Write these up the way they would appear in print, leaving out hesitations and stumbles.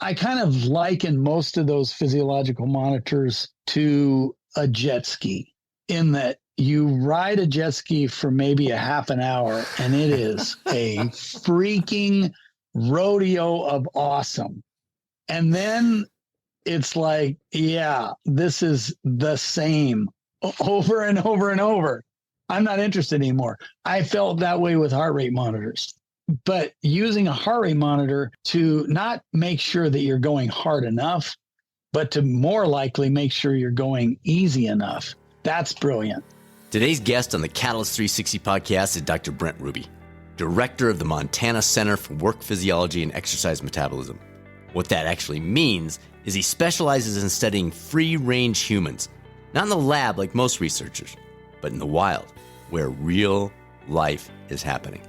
I kind of liken most of those physiological monitors to a jet ski, in that you ride a jet ski for maybe a half an hour and it is a freaking rodeo of awesome. And then it's like, yeah, this is the same over and over and over. I'm not interested anymore. I felt that way with heart rate monitors. But using a heart rate monitor to not make sure that you're going hard enough, but to more likely make sure you're going easy enough. That's brilliant. Today's guest on the Catalyst 360 podcast is Dr. Brent Ruby, director of the Montana Center for Work Physiology and Exercise Metabolism. What that actually means is he specializes in studying free-range humans, not in the lab like most researchers, but in the wild, where real life is happening.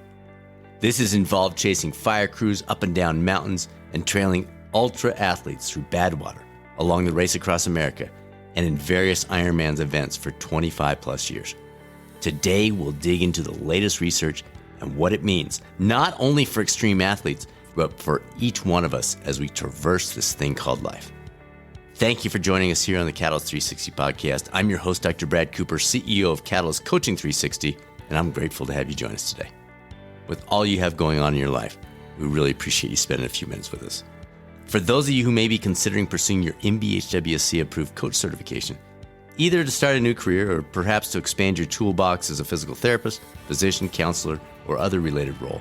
This has involved chasing fire crews up and down mountains and trailing ultra athletes through Badwater along the Race Across America and in various Ironman events for 25 plus years. Today, we'll dig into the latest research and what it means, not only for extreme athletes, but for each one of us as we traverse this thing called life. Thank you for joining us here on the Catalyst 360 podcast. I'm your host, Dr. Brad Cooper, CEO of Catalyst Coaching 360, and I'm grateful to have you join us today. With all you have going on in your life, we really appreciate you spending a few minutes with us. For those of you who may be considering pursuing your MBHWSC approved coach certification, either to start a new career or perhaps to expand your toolbox as a physical therapist, physician, counselor, or other related role,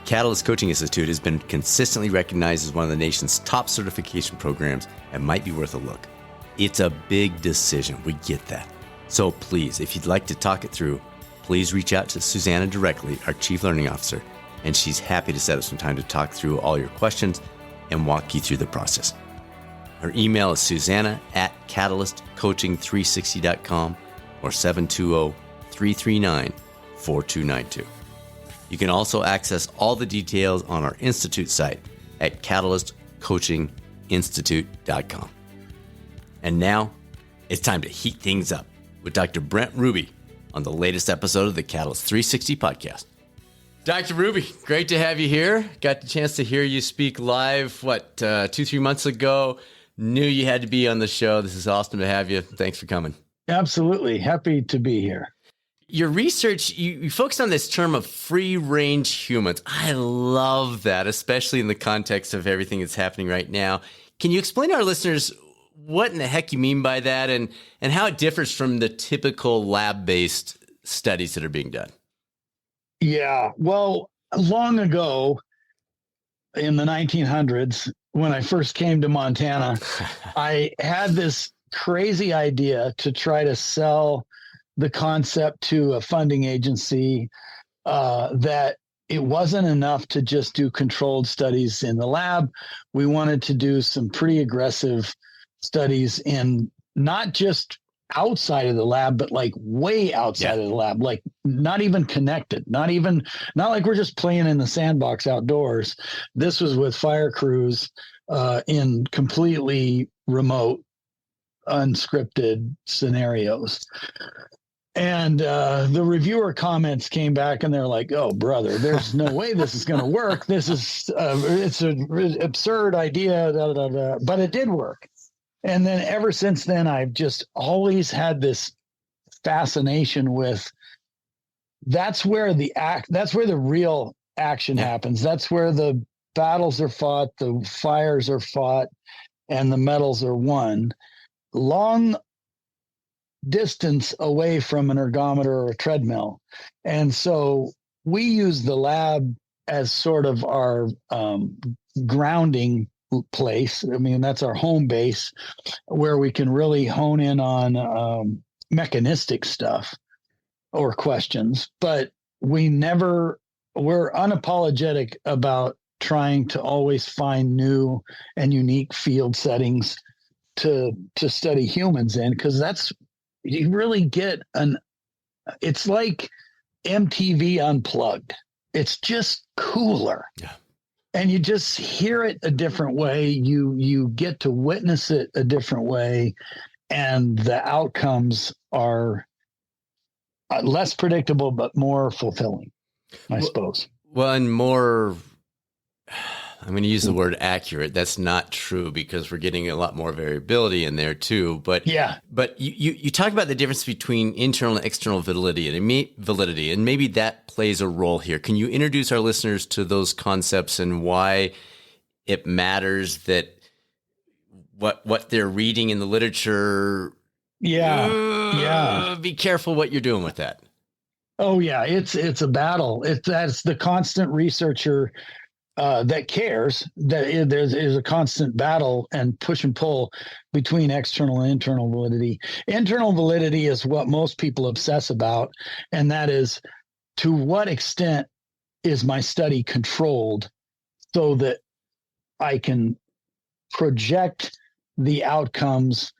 Catalyst Coaching Institute has been consistently recognized as one of the nation's top certification programs and might be worth a look. It's a big decision, we get that. So please, if you'd like to talk it through, please reach out to Susanna directly, our Chief Learning Officer, and she's happy to set up some time to talk through all your questions and walk you through the process. Her email is susanna@catalystcoaching360.com or 720-339-4292. You can also access all the details on our Institute site at catalystcoachinginstitute.com. And now, it's time to heat things up with Dr. Brent Ruby on the latest episode of the Catalyst 360 podcast. Dr. Ruby, great to have you here. Got the chance to hear you speak live, 2-3 months ago. Knew you had to be on the show. This is awesome to have you. Thanks for coming. Absolutely. Happy to be here. Your research, you focused on this term of free-range humans. I love that, especially in the context of everything that's happening right now. Can you explain to our listeners what in the heck you mean by that and how it differs from the typical lab-based studies that are being done? Yeah. Well, long ago in the 1900s, when I first came to Montana, I had this crazy idea to try to sell the concept to a funding agency that it wasn't enough to just do controlled studies in the lab. We wanted to do some pretty aggressive studies in not just outside of the lab, but like way outside of the lab, like not even connected, not like we're just playing in the sandbox outdoors. This was with fire crews in completely remote, unscripted scenarios. And the reviewer comments came back and they're like, oh, brother, there's no way this is going to work. This is, it's an absurd idea, but it did work. And then ever since then, I've just always had this fascination with that's where the real action happens. That's where the battles are fought, the fires are fought, and the medals are won. Long distance away from an ergometer or a treadmill. And so we use the lab as sort of our grounding place. I mean, that's our home base where we can really hone in on mechanistic stuff or questions, but we're unapologetic about trying to always find new and unique field settings to study humans in, because you really get it's like MTV Unplugged. It's just cooler. Yeah. And you just hear it a different way. You get to witness it a different way. And the outcomes are less predictable, but more fulfilling, I suppose. Well, and more, I'm going to use the word accurate. That's not true because we're getting a lot more variability in there too. But you talk about the difference between internal and external validity, and maybe that plays a role here. Can you introduce our listeners to those concepts and why it matters that what they're reading in the literature? Be careful what you're doing with that. Oh yeah, it's a battle. That's the constant researcher that cares that there's a constant battle and push and pull between external and internal validity. Internal validity is what most people obsess about, and that is, to what extent is my study controlled so that I can project the outcomes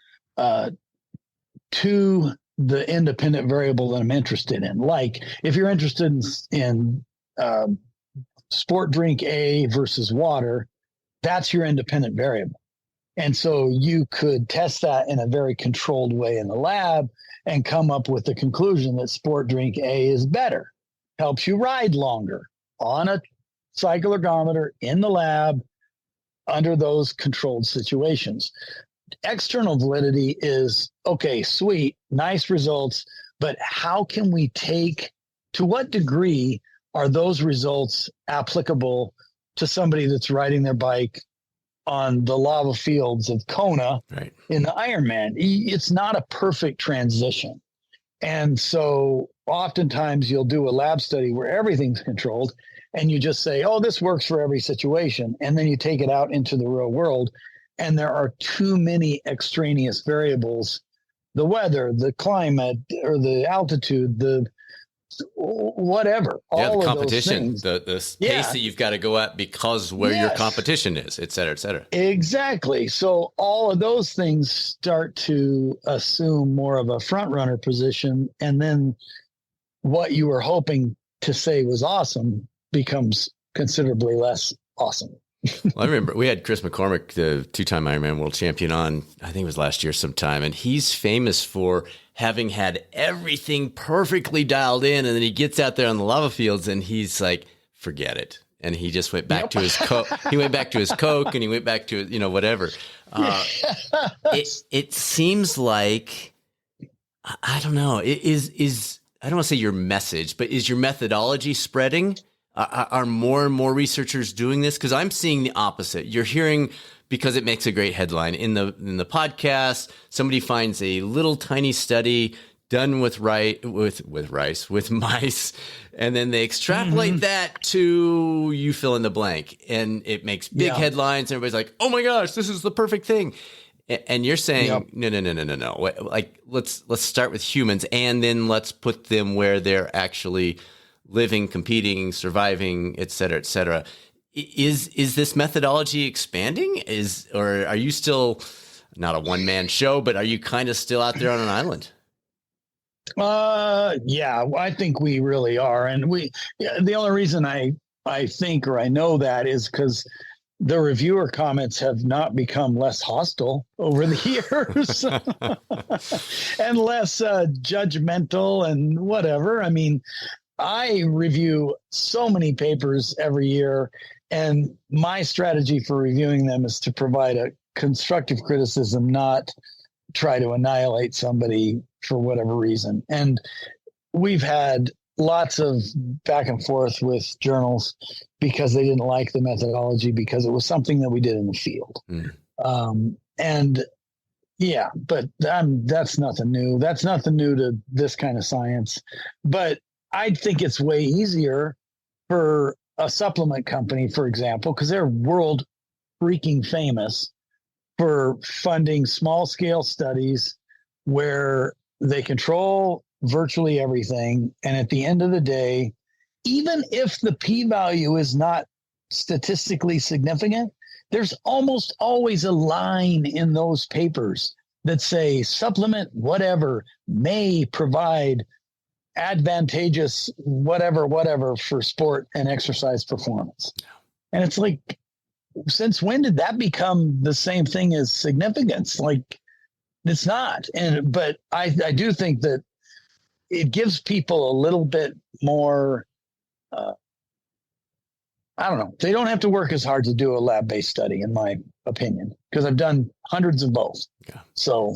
to the independent variable that I'm interested in. Like if you're interested in sport drink A versus water, that's your independent variable. And so you could test that in a very controlled way in the lab and come up with the conclusion that sport drink A is better, helps you ride longer on a cycle ergometer in the lab under those controlled situations. External validity is, okay, sweet, nice results, but how can we to what degree are those results applicable to somebody that's riding their bike on the lava fields of Kona in the Ironman? It's not a perfect transition. And so oftentimes you'll do a lab study where everything's controlled and you just say, oh, this works for every situation. And then you take it out into the real world and there are too many extraneous variables, the weather, the climate, or the altitude, the whatever. All the competition, the pace that you've got to go at because where your competition is, et cetera, et cetera. Exactly. So all of those things start to assume more of a front runner position. And then what you were hoping to say was awesome becomes considerably less awesome. Well, I remember we had Chris McCormick, the two-time Ironman world champion, on, I think it was last year sometime, and he's famous for having had everything perfectly dialed in, and then he gets out there on the lava fields and he's like, forget it. And he just went back to his Coke. He went back to his Coke and he went back to, whatever. It seems like, I don't know, I don't want to say your message, but is your methodology spreading? Are more and more researchers doing this? Because I'm seeing the opposite. You're hearing, because it makes a great headline in the podcast, somebody finds a little tiny study done with mice, and then they extrapolate that to you fill in the blank, and it makes big headlines. And everybody's like, "Oh my gosh, this is the perfect thing." And you're saying, no. Like let's start with humans, and then let's put them where they're actually living, competing, surviving, et cetera, et cetera. Is this methodology expanding? Or are you still not a one-man show, but are you kind of still out there on an island? Yeah, I think we really are. And the only reason I think, or I know that, is because the reviewer comments have not become less hostile over the years and less judgmental and whatever. I mean, I review so many papers every year, and my strategy for reviewing them is to provide a constructive criticism, not try to annihilate somebody for whatever reason. And we've had lots of back and forth with journals because they didn't like the methodology because it was something that we did in the field. And yeah, but that's nothing new. That's nothing new to this kind of science. But I think it's way easier for a supplement company, for example, because they're world freaking famous for funding small scale studies where they control virtually everything. And at the end of the day, even if the p-value is not statistically significant, there's almost always a line in those papers that say supplement whatever may provide advantageous whatever for sport and exercise performance. And it's like, since when did that become the same thing as significance? Like, it's not. But I do think that it gives people a little bit more I don't know. They don't have to work as hard to do a lab-based study, in my opinion, because I've done hundreds of both. Yeah. So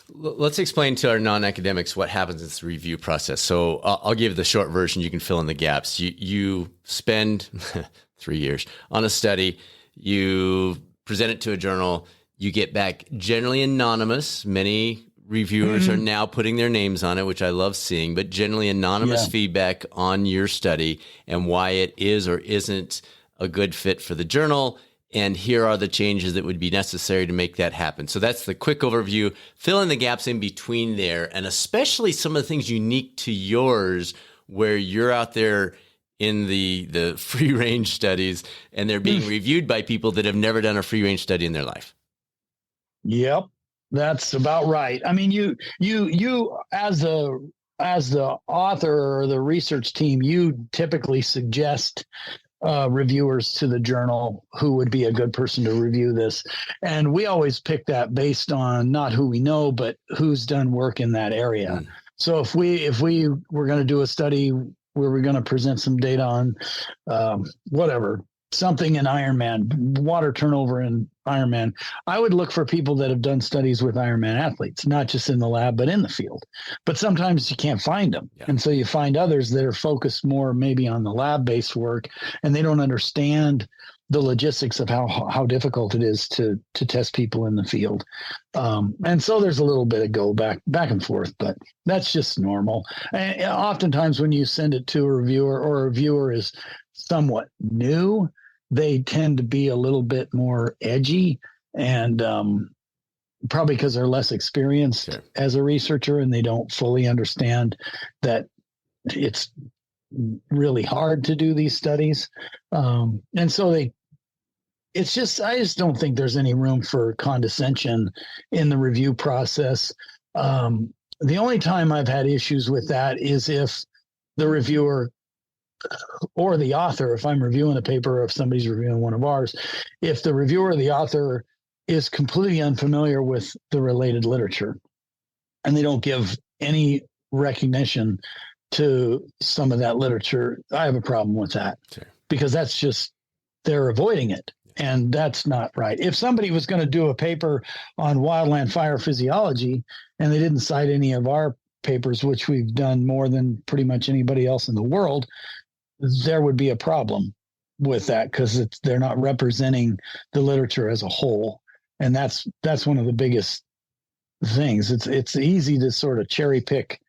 let's explain to our non-academics what happens in this review process. So I'll give the short version. You can fill in the gaps. You spend 3 years on a study. You present it to a journal. You get back generally anonymous. Many reviewers are now putting their names on it, which I love seeing, but generally anonymous feedback on your study and why it is or isn't a good fit for the journal. And here are the changes that would be necessary to make that happen. So that's the quick overview. Fill in the gaps in between there, and especially some of the things unique to yours where you're out there in the free range studies and they're being reviewed by people that have never done a free range study in their life. Yep. That's about right. I mean, you as the author or the research team, you typically suggest reviewers to the journal who would be a good person to review this. And we always pick that based on not who we know, but who's done work in that area. So if we were going to do a study where we're going to present some data on something in Ironman, water turnover in Ironman, I would look for people that have done studies with Ironman athletes, not just in the lab, but in the field. But sometimes you can't find them. Yeah. And so you find others that are focused more maybe on the lab-based work, and they don't understand the logistics of how difficult it is to test people in the field. And so there's a little bit of go back and forth, but that's just normal. And oftentimes when you send it to a reviewer or a reviewer is somewhat new, they tend to be a little bit more edgy, and probably because they're less experienced as a researcher, and they don't fully understand that it's really hard to do these studies. And so I just don't think there's any room for condescension in the review process. The only time I've had issues with that is if the reviewer or the author, if I'm reviewing a paper or if somebody's reviewing one of ours, if the reviewer or the author is completely unfamiliar with the related literature and they don't give any recognition to some of that literature, I have a problem with that because that's just, they're avoiding it. And that's not right. If somebody was going to do a paper on wildland fire physiology and they didn't cite any of our papers, which we've done more than pretty much anybody else in the world, there would be a problem with that because they're not representing the literature as a whole. And that's one of the biggest things. It's easy to sort of cherry pick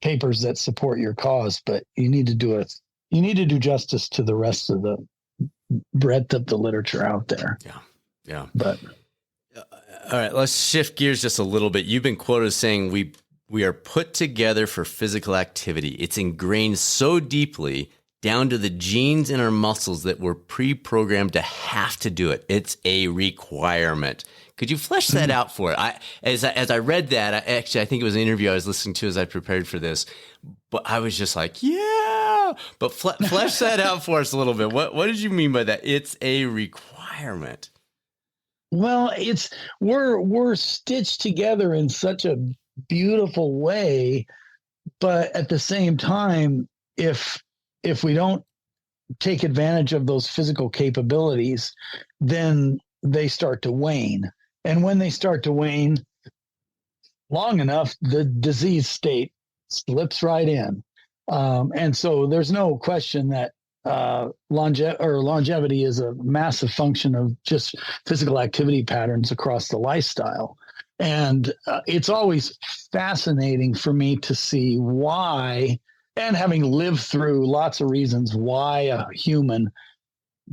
papers that support your cause, but you need to do justice to the rest of the breadth of the literature out there. Yeah. But all right, let's shift gears just a little bit. You've been quoted as saying we are put together for physical activity. It's ingrained so deeply down to the genes in our muscles that we're pre-programmed to have to do it. It's a requirement. Could you flesh that out for it? As I read that, I think it was an interview I was listening to as I prepared for this, but I was just like, yeah, but flesh that out for us a little bit. What did you mean by that? It's a requirement. Well, we're stitched together in such a beautiful way, but at the same time, if we don't take advantage of those physical capabilities, then they start to wane. And when they start to wane long enough, the disease state slips right in. And so there's no question that longevity is a massive function of just physical activity patterns across the lifestyle. And it's always fascinating for me to see why, and having lived through lots of reasons why a human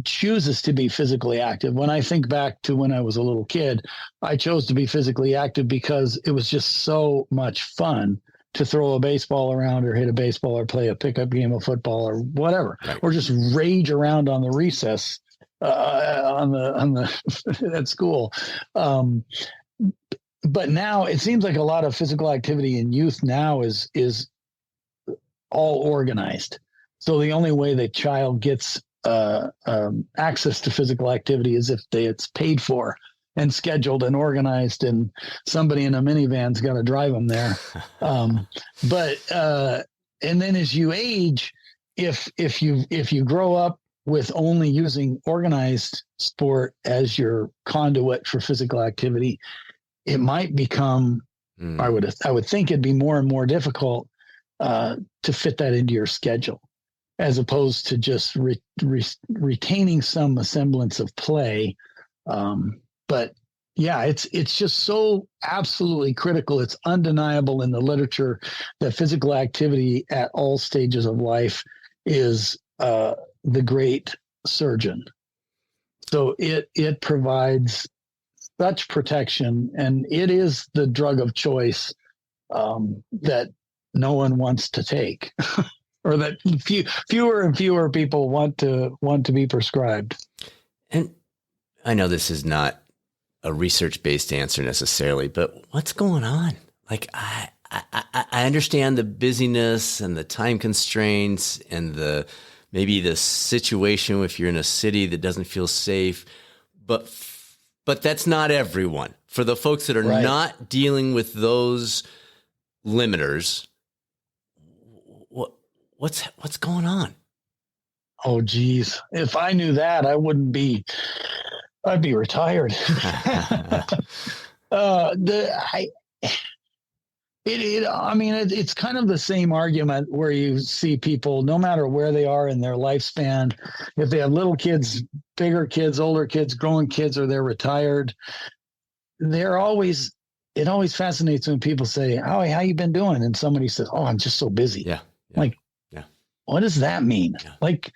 chooses to be physically active. When I think back to when I was a little kid, I chose to be physically active because it was just so much fun to throw a baseball around or hit a baseball or play a pickup game of football or whatever, or just rage around on the recess at school. But now it seems like a lot of physical activity in youth now is all organized. So the only way the child gets access to physical activity is if it's paid for and scheduled and organized, and somebody in a minivan's got to drive them there. And then as you age, if you grow up with only using organized sport as your conduit for physical activity, it might become, I would think it'd be more and more difficult to fit that into your schedule, as opposed to just retaining some semblance of play. But yeah, it's just so absolutely critical. It's undeniable in the literature that physical activity at all stages of life is the great surgeon. So it provides such protection, and it is the drug of choice that no one wants to take, or that fewer and fewer people want to be prescribed. And I know this is not a research-based answer necessarily, but what's going on? Like, I understand the busyness and the time constraints and maybe the situation if you're in a city that doesn't feel safe, but that's not everyone. For the folks that are not dealing with those limiters, what's going on? Oh, geez. If I knew that, I'd be retired. It's kind of the same argument where you see people, no matter where they are in their lifespan, if they have little kids, bigger kids, older kids, growing kids, or they're retired, it always fascinates when people say, "Oh, how you been doing?" And somebody says, "Oh, I'm just so busy." Yeah. What does that mean? Yeah. Like,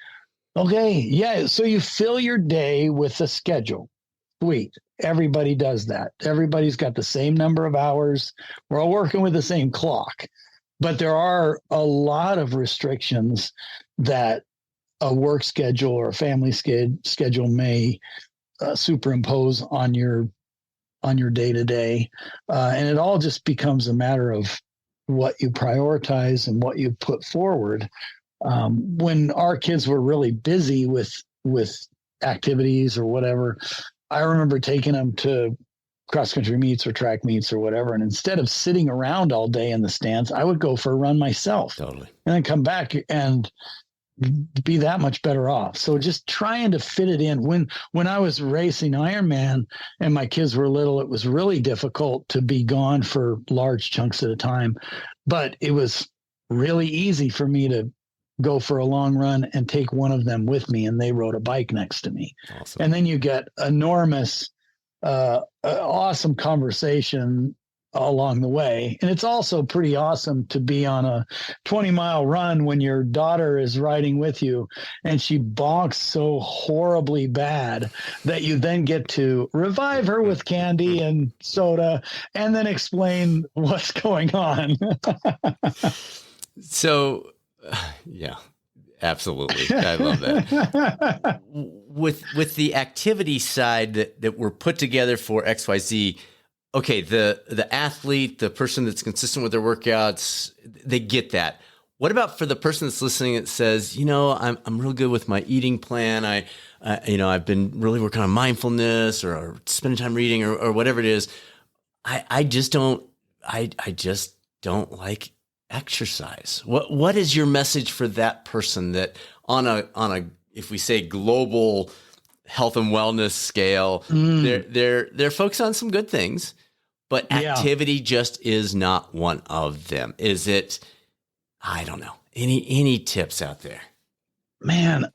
okay, yeah. So you fill your day with a schedule. Sweet. Everybody does that. Everybody's got the same number of hours. We're all working with the same clock. But there are a lot of restrictions that a work schedule or a family schedule may superimpose on your day-to-day. And it all just becomes a matter of what you prioritize and what you put forward. When our kids were really busy with activities or whatever, I remember taking them to cross-country meets or track meets or whatever. And instead of sitting around all day in the stands, I would go for a run myself. Totally. And then come back and be that much better off. So just trying to fit it in. When I was racing Ironman and my kids were little, it was really difficult to be gone for large chunks at a time. But it was really easy for me to go for a long run and take one of them with me, and they rode a bike next to me. Awesome. And then you get enormous, awesome conversation along the way. And it's also pretty awesome to be on a 20-mile run when your daughter is riding with you and she bonks so horribly bad that you then get to revive her with candy and soda and then explain what's going on. So, yeah, absolutely. I love that. With the activity side that were put together for XYZ, okay, the athlete, the person that's consistent with their workouts, they get that. What about for the person that's listening that says, I'm real good with my eating plan. I've been really working on mindfulness or spending time reading or whatever it is. I just don't like exercise. What is your message for that person that on a if we say global health and wellness scale, they're focused on some good things, but activity just is not one of them. Is it? I don't know. Any tips out there? Man,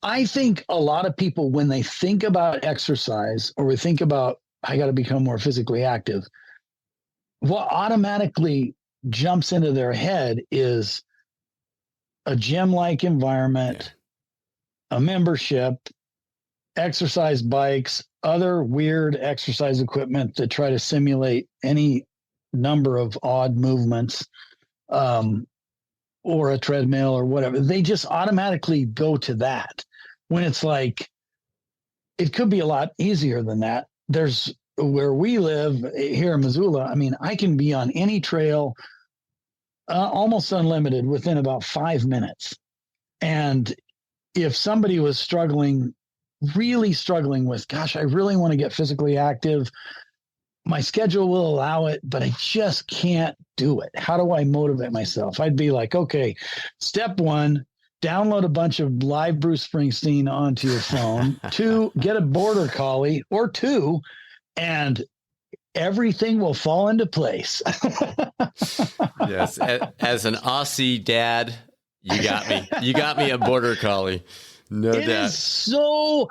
I think a lot of people, when they think about exercise or we think about, I got to become more physically active, what automatically jumps into their head is a gym-like environment, a membership, exercise bikes, other weird exercise equipment that try to simulate any number of odd movements, or a treadmill or whatever. They just automatically go to that when it's like, it could be a lot easier than that. There's where we live here in Missoula. I mean, I can be on any trail almost unlimited within about 5 minutes. And if somebody was really struggling with, gosh, I really want to get physically active, my schedule will allow it, but I just can't do it. How do I motivate myself? I'd be like, okay, step one, download a bunch of live Bruce Springsteen onto your phone, 2, get a border collie or 2, and everything will fall into place. Yes. As an Aussie dad, you got me. You got me a border collie. No doubt. It is so,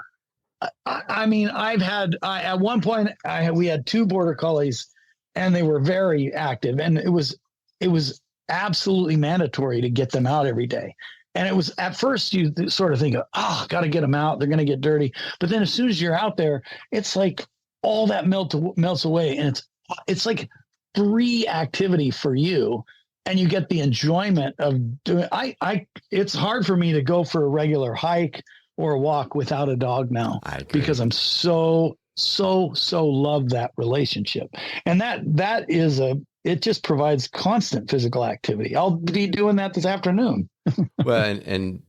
I mean, at one point we had 2 border collies and they were very active, and it was absolutely mandatory to get them out every day. And it was, at first you sort of think, got to get them out. They're going to get dirty. But then as soon as you're out there, it's like all that melts away, and it's like free activity for you, and you get the enjoyment of doing. It's hard for me to go for a regular hike or a walk without a dog now, because I'm so love that relationship, and that is it just provides constant physical activity. I'll be doing that this afternoon. Well, and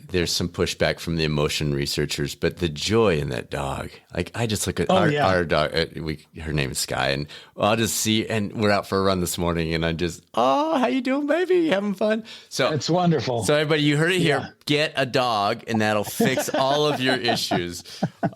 there's some pushback from the emotion researchers, but the joy in that dog, like I just look at our dog, her name is Sky, and I'll just see, and we're out for a run this morning, and I just, how you doing, baby? You having fun? So it's wonderful. So everybody, you heard it here, get a dog, and that'll fix all of your issues.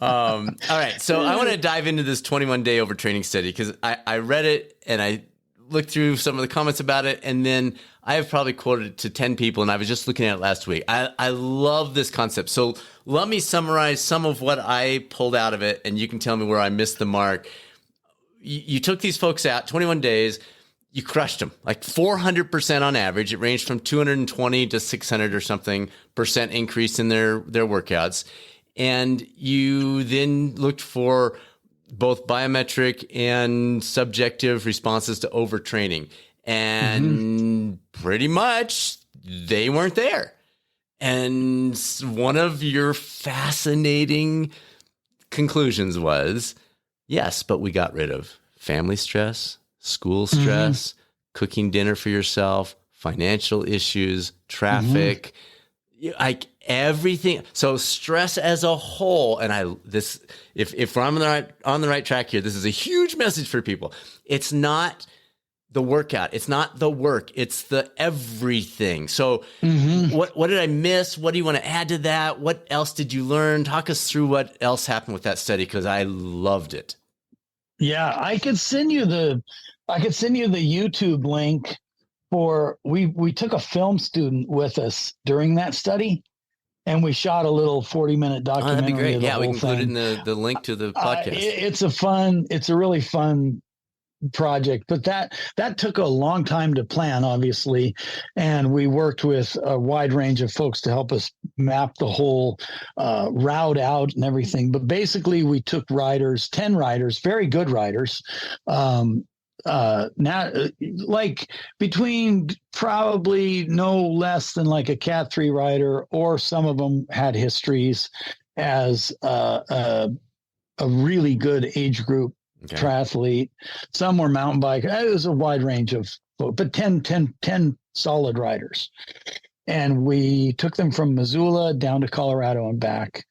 All right. So I want to dive into this 21-day overtraining study, because I read it and I looked through some of the comments about it, and then I have probably quoted it to 10 people, and I was just looking at it last week. I love this concept. So let me summarize some of what I pulled out of it, and you can tell me where I missed the mark. You took these folks out, 21 days, you crushed them, like 400% on average. It ranged from 220 to 600 or something % increase in their workouts. And you then looked for both biometric and subjective responses to overtraining. And pretty much they weren't there. And one of your fascinating conclusions was, yes, but we got rid of family stress, school stress, cooking dinner for yourself, financial issues, traffic, like everything. So stress as a whole. And if I'm on the right track here, this is a huge message for people. It's not the workout. It's not the work. It's the everything. So what did I miss? What do you want to add to that? What else did you learn? Talk us through what else happened with that study, because I loved it. Yeah, I could send you the YouTube link for, we took a film student with us during that study, and we shot a little 40-minute documentary. That'd be great. Yeah, we can include it in the link to the podcast. It's a really fun project, but that took a long time to plan, obviously, and we worked with a wide range of folks to help us map the whole route out and everything. But basically we took 10 riders, very good riders, now like between probably no less than like a Cat 3 rider, or some of them had histories as a really good age group triathlete. Some were mountain bike. It was a wide range of, but 10 solid riders. And we took them from Missoula down to Colorado and back,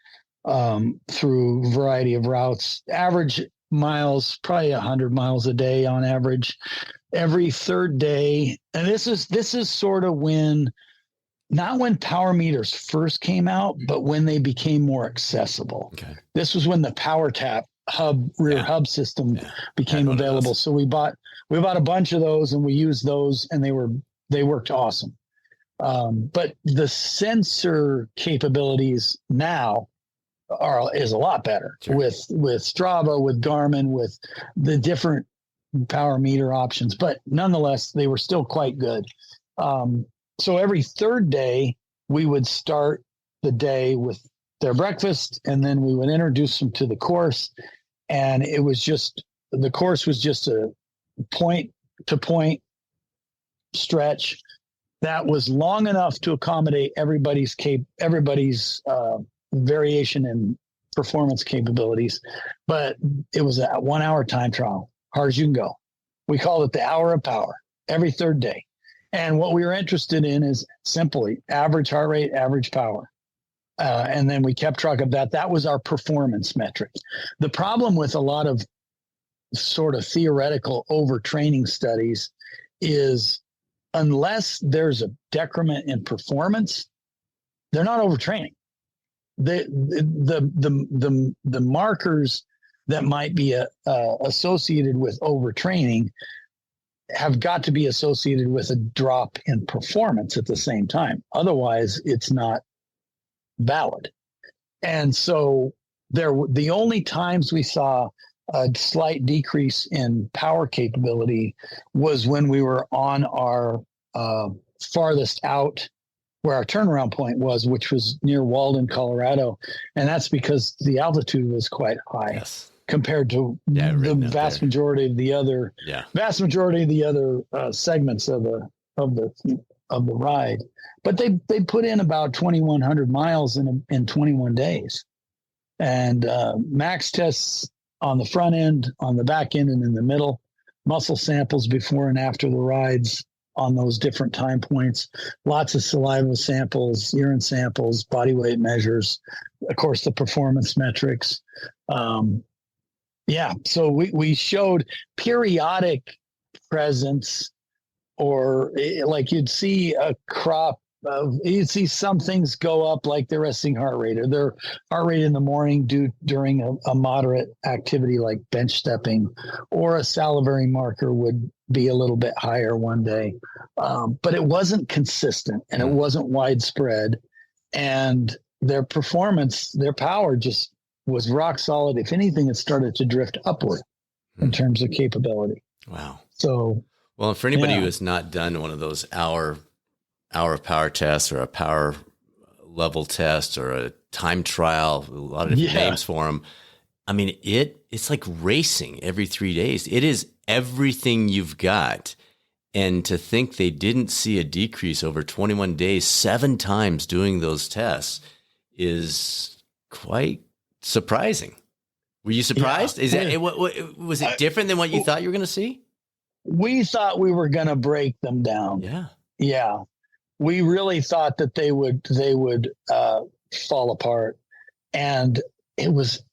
through a variety of routes. Average miles, probably 100 miles a day on average, every third day. And this is sort of not when power meters first came out, but when they became more accessible. Okay. This was when the Power Tap rear hub system became available. So we bought a bunch of those, and we used those, and they worked awesome. But the sensor capabilities now is a lot better with Strava, with Garmin, with the different power meter options. But nonetheless, they were still quite good. So every third day, we would start the day with their breakfast, and then we would introduce them to the course. And the course was just a point to point stretch that was long enough to accommodate everybody's variation in performance capabilities. But it was a 1 hour time trial, hard as you can go. We called it the hour of power every third day. And what we were interested in is simply average heart rate, average power. And then we kept track of that. That was our performance metric. The problem with a lot of sort of theoretical overtraining studies is, unless there's a decrement in performance, they're not overtraining. The markers that might be associated with overtraining have got to be associated with a drop in performance at the same time. Otherwise, it's not valid. And so the only times we saw a slight decrease in power capability was when we were on our farthest out where our turnaround point was, which was near Walden, Colorado. And that's because the altitude was quite high compared to the vast majority of the other segments of the ride. But they put in about 2,100 miles in 21 days, and max tests on the front end, on the back end, and in the middle, muscle samples before and after the rides on those different time points, lots of saliva samples, urine samples, body weight measures, of course, the performance metrics. So we showed periodic presence, or like you'd see a crop of, you'd see some things go up like their resting heart rate, or their heart rate in the morning during a moderate activity like bench stepping, or a salivary marker would be a little bit higher one day. But it wasn't consistent and it wasn't widespread. And their performance, their power just was rock solid. If anything, it started to drift upward in terms of capability. Wow. So, well, for anybody who has not done one of those hour of power tests, or a power level test, or a time trial, a lot of different names for them. I mean, it's like racing every 3 days. It is everything you've got. And to think they didn't see a decrease over 21 days, 7 times doing those tests, is quite surprising. Were you surprised? Yeah. Was it different than what you thought you were going to see? We thought we were going to break them down. Yeah. We really thought that they would fall apart, and it was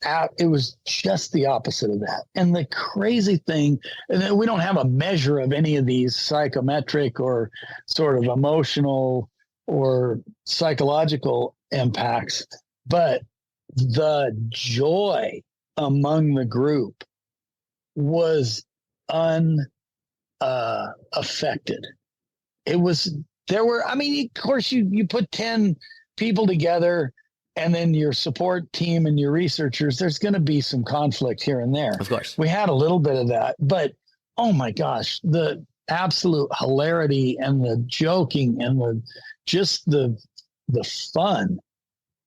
just the opposite of that. And the crazy thing, and we don't have a measure of any of these psychometric or sort of emotional or psychological impacts, but the joy among the group was unaffected. Of course, you put 10 people together, and then your support team and your researchers, there's going to be some conflict here and there. Of course. We had a little bit of that, but oh my gosh, the absolute hilarity and the joking and the fun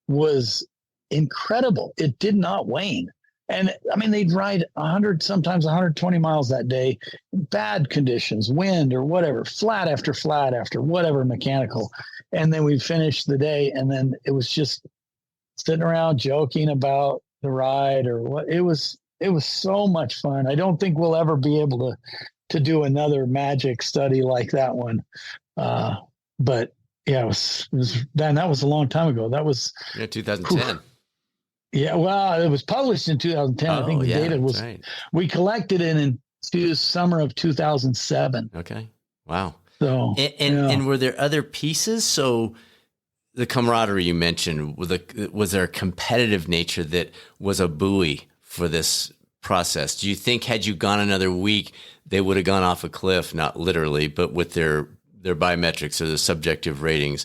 was incredible. It did not wane. And I mean, they'd ride 100, sometimes 120 miles that day, bad conditions, wind or whatever, flat after whatever mechanical. And then we'd finish the day, and then it was just sitting around joking about the ride or what. It was so much fun. I don't think we'll ever be able to do another magic study like that one. But yeah, that was a long time ago. That was 2010. Yeah, well, it was published in 2010. I think the data was, right. We collected it in summer of 2007. Okay. Wow. So, and were there other pieces? So the camaraderie you mentioned, was there a competitive nature that was a buoy for this process? Do you think had you gone another week, they would have gone off a cliff, not literally, but with their biometrics or the subjective ratings?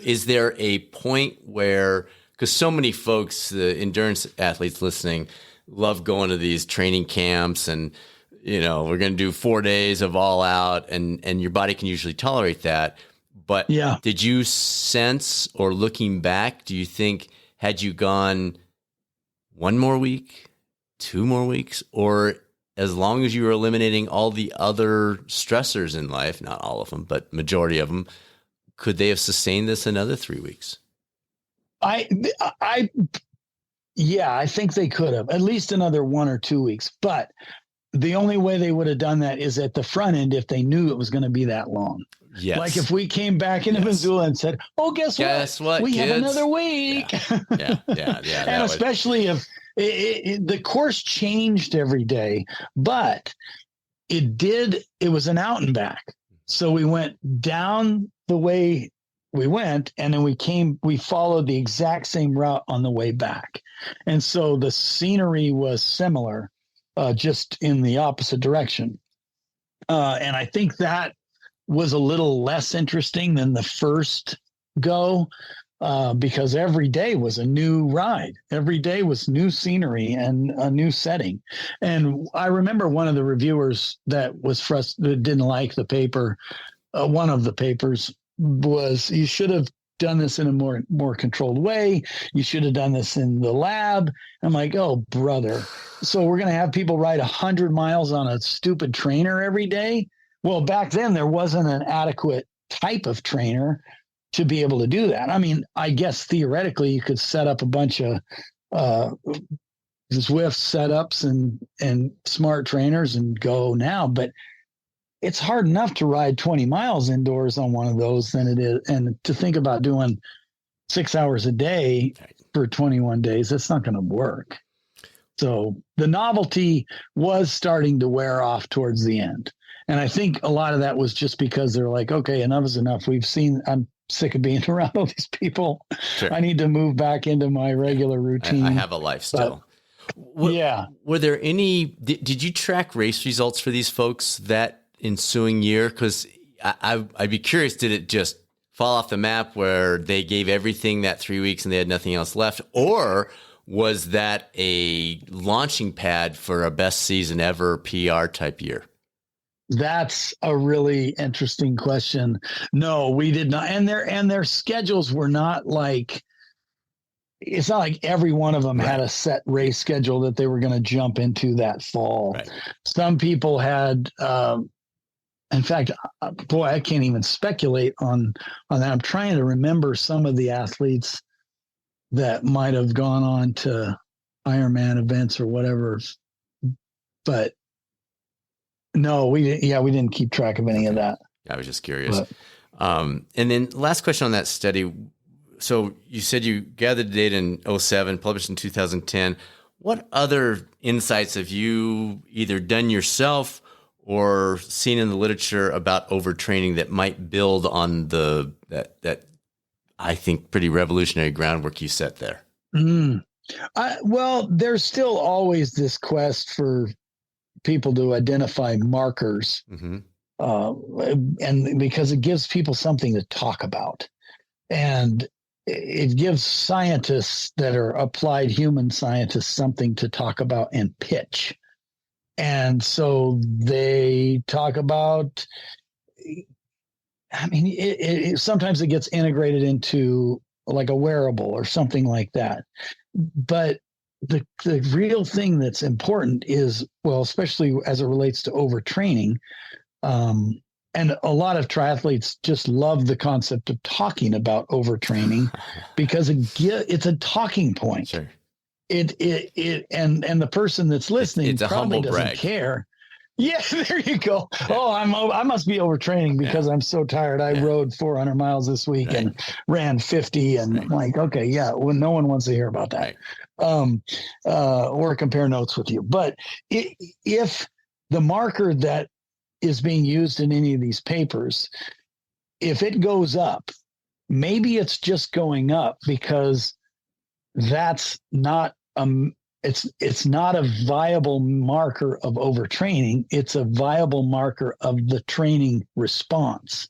Is there a point where, because so many folks, the endurance athletes listening, love going to these training camps, and we're going to do 4 days of all out, and your body can usually tolerate that. But did you sense, or looking back, do you think had you gone 1 more week, 2 more weeks, or as long as you were eliminating all the other stressors in life, not all of them, but majority of them, could they have sustained this another 3 weeks? I think they could have at least another 1 or 2 weeks, but the only way they would have done that is at the front end if they knew it was going to be that long. Yes. Like if we came back into Missoula and said, "Oh, guess what? We have another week." Yeah. And especially if the course changed every day, but it was an out and back. So we went down the way we went, and then we followed the exact same route on the way back. And so the scenery was similar, just in the opposite direction. And I think that was a little less interesting than the first go, because every day was a new ride. Every day was new scenery and a new setting. And I remember one of the reviewers that was frustrated, didn't like the paper. One of the papers was, you should have done this in a more controlled way. You should have done this in the lab. I'm like, oh, brother. So we're going to have people ride 100 miles on a stupid trainer every day? Well, back then there wasn't an adequate type of trainer to be able to do that. I mean, I guess theoretically you could set up a bunch of Zwift setups and smart trainers and go now, but it's hard enough to ride 20 miles indoors on one of those than it is. And to think about doing 6 hours a day for 21 days, that's not going to work. So the novelty was starting to wear off towards the end. And I think a lot of that was just because they're like, okay, enough is enough. I'm sick of being around all these people. Sure. I need to move back into my regular routine. I have a life still. Yeah. Were there any, did you track race results for these folks that ensuing year? Because I'd be curious, did it just fall off the map where they gave everything that 3 weeks and they had nothing else left? Or was that a launching pad for a best season ever PR type year? That's a really interesting question. No, we did not. And their schedules were not like, it's not like every one of them had a set race schedule that they were going to jump into that fall. Right. Some people had, in fact, boy, I can't even speculate on that. I'm trying to remember some of the athletes that might have gone on to Ironman events or whatever, but no, we didn't keep track of any of that. I was just curious. And then last question on that study. So you said you gathered the data in 2007, published in 2010. What other insights have you either done yourself or seen in the literature about overtraining that might build on that I think pretty revolutionary groundwork you set there? Well, there's still always this quest for people to identify markers, and because it gives people something to talk about, and it gives scientists that are applied human scientists something to talk about and pitch. And so they talk about, I mean, it sometimes it gets integrated into like a wearable or something like that. But the real thing that's important is, well, especially as it relates to overtraining, and a lot of triathletes just love the concept of talking about overtraining because it's a talking point. Sure. And the person that's listening probably doesn't care. Yeah, there you go. Oh, I must be overtraining because I'm so tired. I rode 400 miles this week and ran 50, and I'm like, okay, yeah. Well, no one wants to hear about that, or compare notes with you. But if the marker that is being used in any of these papers, if it goes up, maybe it's just going up because that's not it's not a viable marker of overtraining. It's a viable marker of the training response.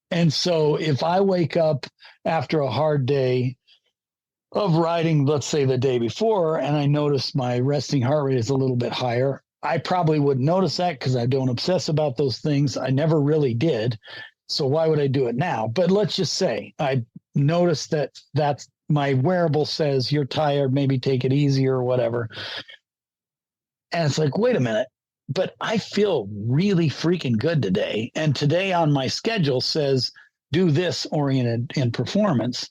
And so if I wake up after a hard day of riding, let's say the day before, and I notice my resting heart rate is a little bit higher, I probably wouldn't notice that because I don't obsess about those things. I never really did. So why would I do it now? But let's just say I noticed that's my wearable says you're tired, maybe take it easy or whatever. And it's like, wait a minute, but I feel really freaking good today. And today on my schedule says do this oriented in performance.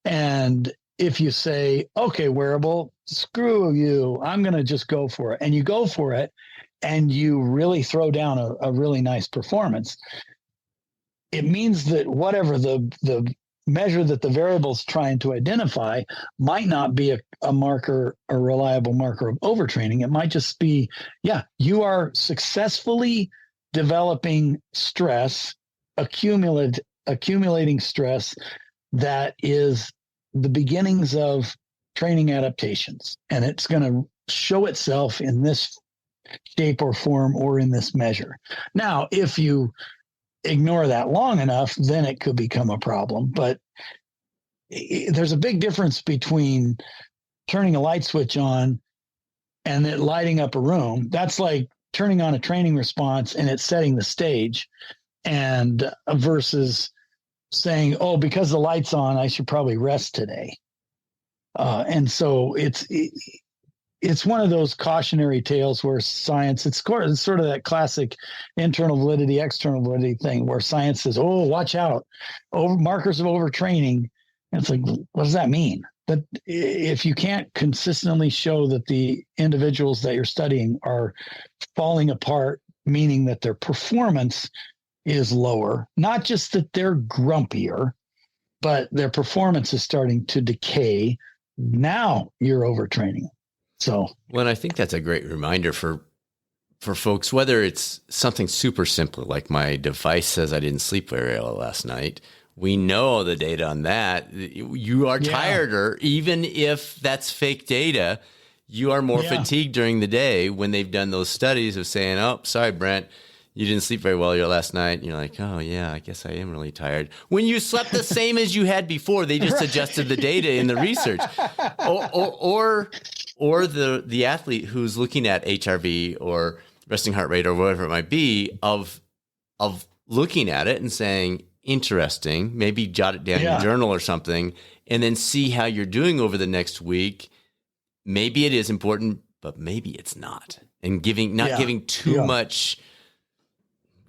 And if you say, okay, wearable, screw you, I'm going to just go for it. And you go for it and you really throw down a really nice performance. It means that whatever the measure that the variable's trying to identify might not be a marker, a reliable marker of overtraining. It might just be, you are successfully developing stress, accumulative accumulating stress that is the beginnings of training adaptations. And it's going to show itself in this shape or form or in this measure. Now, if you ignore that long enough, then it could become a problem. But there's a big difference between turning a light switch on and it lighting up a room. That's like turning on a training response and it's setting the stage, and versus saying, oh, because the light's on, I should probably rest today. And so it's one of those cautionary tales where science, it's sort of that classic internal validity, external validity thing where science says, oh, watch out, markers of overtraining. And it's like, what does that mean? But if you can't consistently show that the individuals that you're studying are falling apart, meaning that their performance is lower, not just that they're grumpier, but their performance is starting to decay, now you're overtraining. So, well, I think that's a great reminder for folks, whether it's something super simple, like my device says I didn't sleep very well last night. We know the data on that. You are tireder, even if that's fake data. You are more fatigued during the day when they've done those studies of saying, oh, sorry, Brent, you didn't sleep very well last night. And you're like, oh, yeah, I guess I am really tired. When you slept the same as you had before, they just adjusted the data in the research. Or the athlete who's looking at HRV or resting heart rate or whatever it might be, of looking at it and saying, interesting, maybe jot it down in your journal or something, and then see how you're doing over the next week. Maybe it is important, but maybe it's not. And not giving too much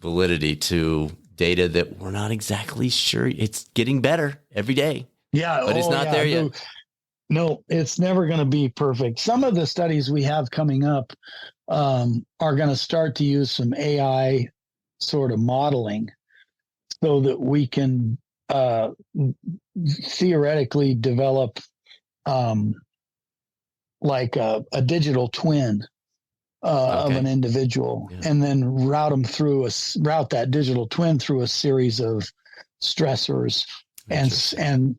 validity to data that we're not exactly sure. It's getting better every day. Yeah. But it's not there yet. No, it's never going to be perfect. Some of the studies we have coming up are going to start to use some AI sort of modeling so that we can theoretically develop like a digital twin of an individual, and then route that digital twin through a series of stressors and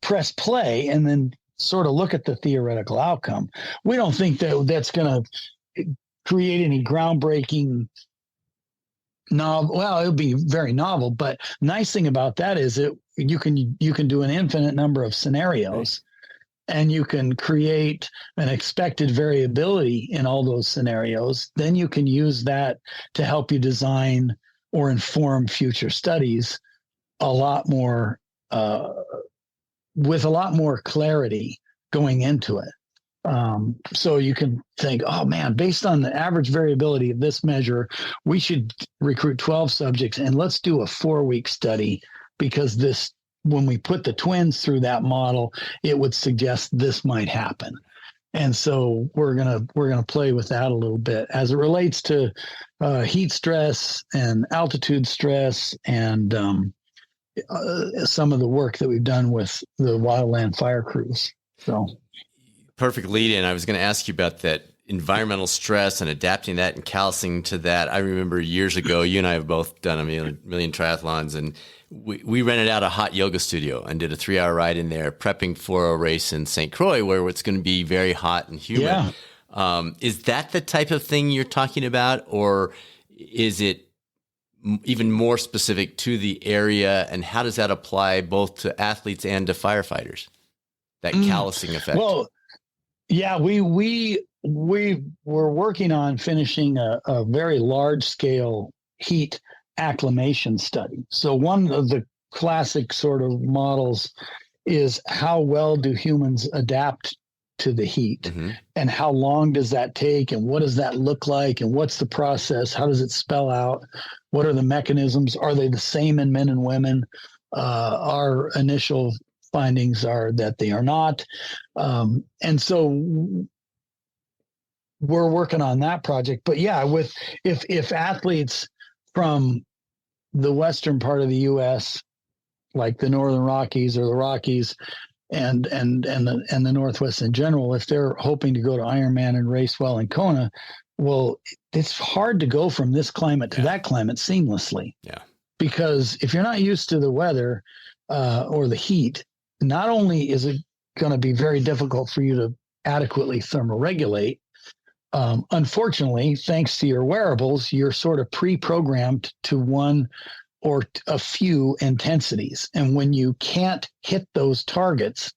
press play, and then sort of look at the theoretical outcome. We don't think that's going to create any groundbreaking novel. Well, it'll be very novel, but nice thing about that is you can do an infinite number of scenarios, and you can create an expected variability in all those scenarios. Then you can use that to help you design or inform future studies a lot more with a lot more clarity going into it. So you can think, oh man, based on the average variability of this measure, we should recruit 12 subjects and let's do a 4-week study, because when we put the twins through that model, it would suggest this might happen. And so we're gonna play with that a little bit as it relates to heat stress and altitude stress and some of the work that we've done with the wildland fire crews. So. Perfect lead in. I was going to ask you about that environmental stress and adapting that and callousing to that. I remember years ago, you and I have both done a million triathlons, and we rented out a hot yoga studio and did a 3-hour ride in there, prepping for a race in St. Croix where it's going to be very hot and humid. Yeah. Is that the type of thing you're talking about, or is it even more specific to the area, and how does that apply both to athletes and to firefighters, that callousing effect? Well, yeah, we were working on finishing a very large scale heat acclimation study. So one of the classic sort of models is how well do humans adapt to the heat, and how long does that take, and what does that look like, and what's the process? How does it spell out? What are the mechanisms? Are they the same in men and women? Our initial findings are that they are not. And so we're working on that project. But yeah, if athletes from the western part of the U.S., like the Northern Rockies or the Rockies and the Northwest in general, if they're hoping to go to Ironman and race well in Kona, well, it's hard to go from this climate to that climate seamlessly. Yeah. because if you're not used to the weather or the heat, not only is it going to be very difficult for you to adequately thermoregulate, unfortunately, thanks to your wearables, you're sort of pre-programmed to one or a few intensities. And when you can't hit those targets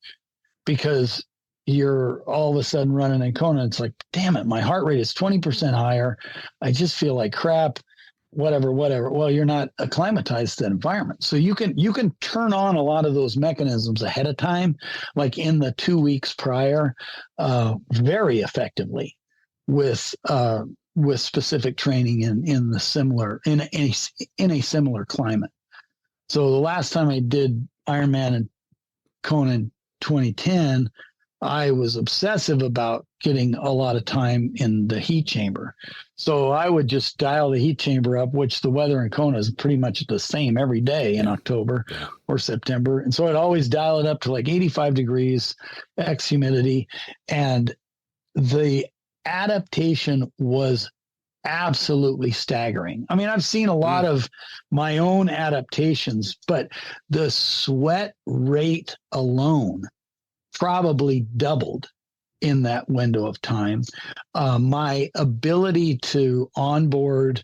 because you're all of a sudden running in Kona, it's like, damn it, my heart rate is 20% higher. I just feel like crap, whatever. Well, you're not acclimatized to that environment. So you can turn on a lot of those mechanisms ahead of time, like in the 2 weeks prior, very effectively with specific training in a similar climate. So the last time I did Ironman in Kona in 2010, I was obsessive about getting a lot of time in the heat chamber. So I would just dial the heat chamber up, which the weather in Kona is pretty much the same every day in October or September. And so I'd always dial it up to like 85 degrees, X humidity. And the adaptation was absolutely staggering. I mean, I've seen a lot of my own adaptations, but the sweat rate alone probably doubled in that window of time. My ability to onboard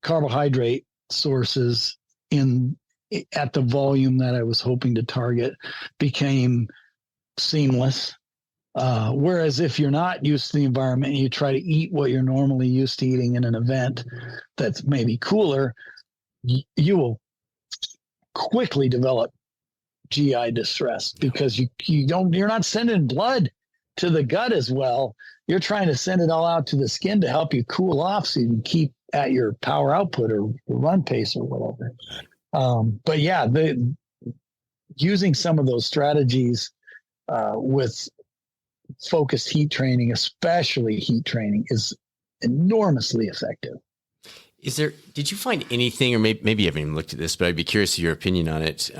carbohydrate sources at the volume that I was hoping to target became seamless. Whereas if you're not used to the environment and you try to eat what you're normally used to eating in an event that's maybe cooler, you will quickly develop GI distress because you're not sending blood to the gut as well. You're trying to send it all out to the skin to help you cool off so you can keep at your power output or run pace or whatever. But yeah, using some of those strategies with focused heat training, especially heat training, is enormously effective. Did you find anything, or maybe you haven't even looked at this, but I'd be curious of your opinion on it.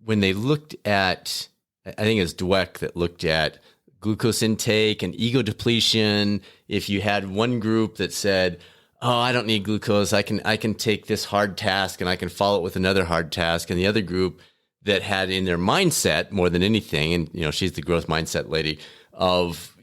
When they looked at, I think it was Dweck that looked at glucose intake and ego depletion. If you had one group that said, oh, I don't need glucose, I can take this hard task and I can follow it with another hard task. And the other group that had in their mindset more than anything, and she's the growth mindset lady, of,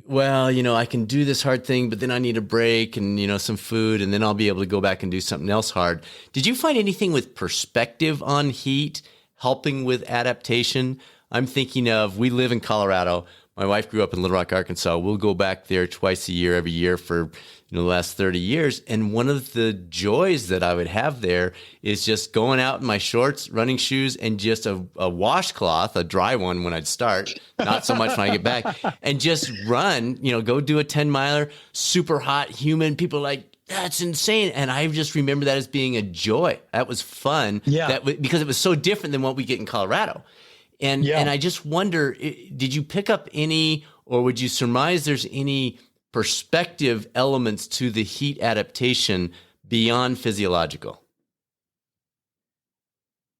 well, I can do this hard thing, but then I need a break and, some food, and then I'll be able to go back and do something else hard. Did you find anything with perspective on heat helping with adaptation? I'm thinking of, we live in Colorado. My wife grew up in Little Rock, Arkansas. We'll go back there twice a year, every year for the last 30 years. And one of the joys that I would have there is just going out in my shorts, running shoes, and just a washcloth, a dry one when I'd start, not so much when I get back, and just run, go do a 10-miler, super hot, humid. People are like, that's insane. And I just remember that as being a joy. That was fun. Yeah. Because it was so different than what we get in Colorado. And I just wonder, did you pick up any, or would you surmise there's any perspective elements to the heat adaptation beyond physiological?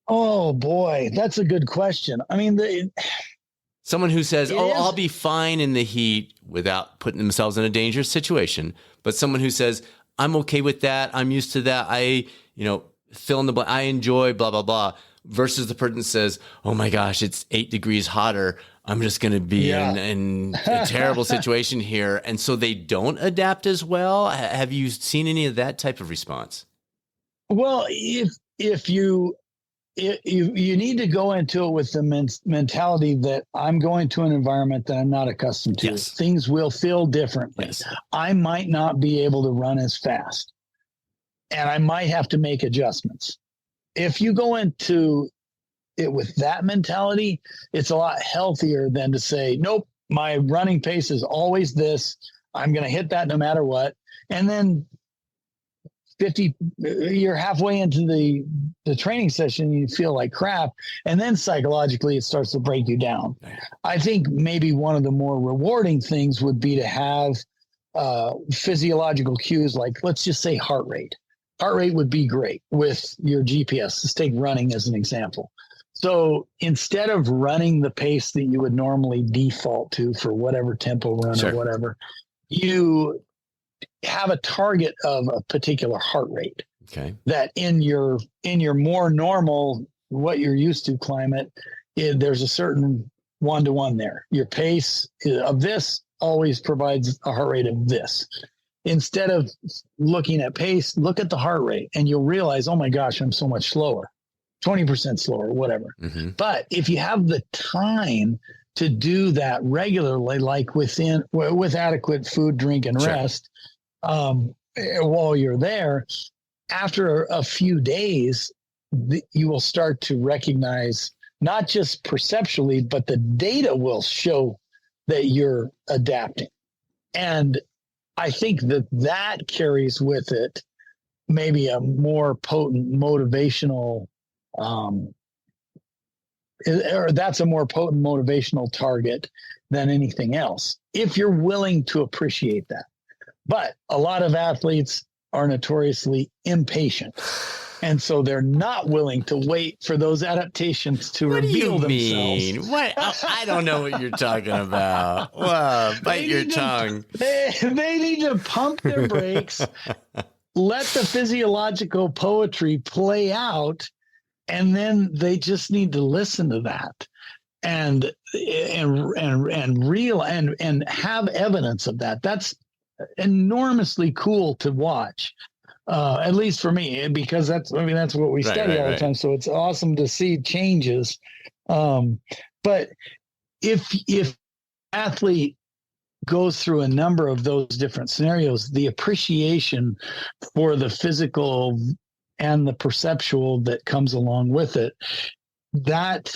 Oh boy, that's a good question. I mean, someone who says, I'll be fine in the heat without putting themselves in a dangerous situation. But someone who says, I'm okay with that, I'm used to that, I fill in the blank, I enjoy blah, blah, blah, versus the person says, oh my gosh, it's 8 degrees hotter, I'm just going to be in a terrible situation here. And so they don't adapt as well. Have you seen any of that type of response? Well, if you need to go into it with the mentality that I'm going to an environment that I'm not accustomed to. Yes. Things will feel differently. Yes. I might not be able to run as fast, and I might have to make adjustments. If you go into it with that mentality, it's a lot healthier than to say, nope, my running pace is always this. I'm going to hit that no matter what. And then you're halfway into the training session, you feel like crap. And then psychologically, it starts to break you down. I think maybe one of the more rewarding things would be to have physiological cues, like let's just say heart rate. Heart rate would be great with your GPS. Let's take running as an example. So instead of running the pace that you would normally default to for whatever tempo run or whatever, you have a target of a particular heart rate. Okay. that in your more normal, what you're used to climate, there's a certain 1-to-1 there. Your pace of this always provides a heart rate of this. Instead of looking at pace, look at the heart rate, and you'll realize, oh my gosh, I'm so much slower, 20% slower, whatever. Mm-hmm. But if you have the time to do that regularly, like with adequate food, drink, and Sure. rest, while you're there, after a few days, you will start to recognize, not just perceptually, but the data will show that you're adapting. And I think that carries with it maybe a more potent motivational, or that's a more potent motivational target than anything else, if you're willing to appreciate that. But a lot of athletes are notoriously impatient. And so they're not willing to wait for those adaptations to reveal themselves. What? I don't know what you're talking about. Wow, bite your tongue. They need to pump their brakes, let the physiological poetry play out, and then they just need to listen to that and have evidence of that. That's enormously cool to watch. At least for me, because that's what we study all the time. So it's awesome to see changes. But if athlete goes through a number of those different scenarios, the appreciation for the physical and the perceptual that comes along with it, that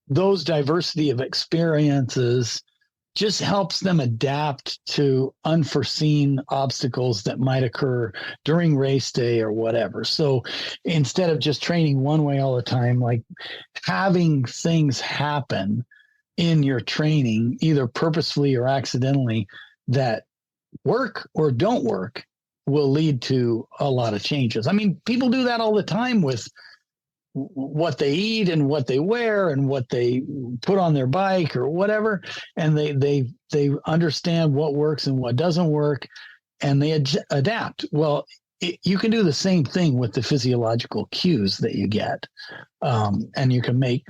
those diversity of experiences just helps them adapt to unforeseen obstacles that might occur during race day or whatever. So instead of just training one way all the time, like having things happen in your training, either purposefully or accidentally, that work or don't work, will lead to a lot of changes. I mean, people do that all the time with what they eat and what they wear and what they put on their bike or whatever, and they understand what works and what doesn't work, and they adapt. Well, you can do the same thing with the physiological cues that you get, and you can make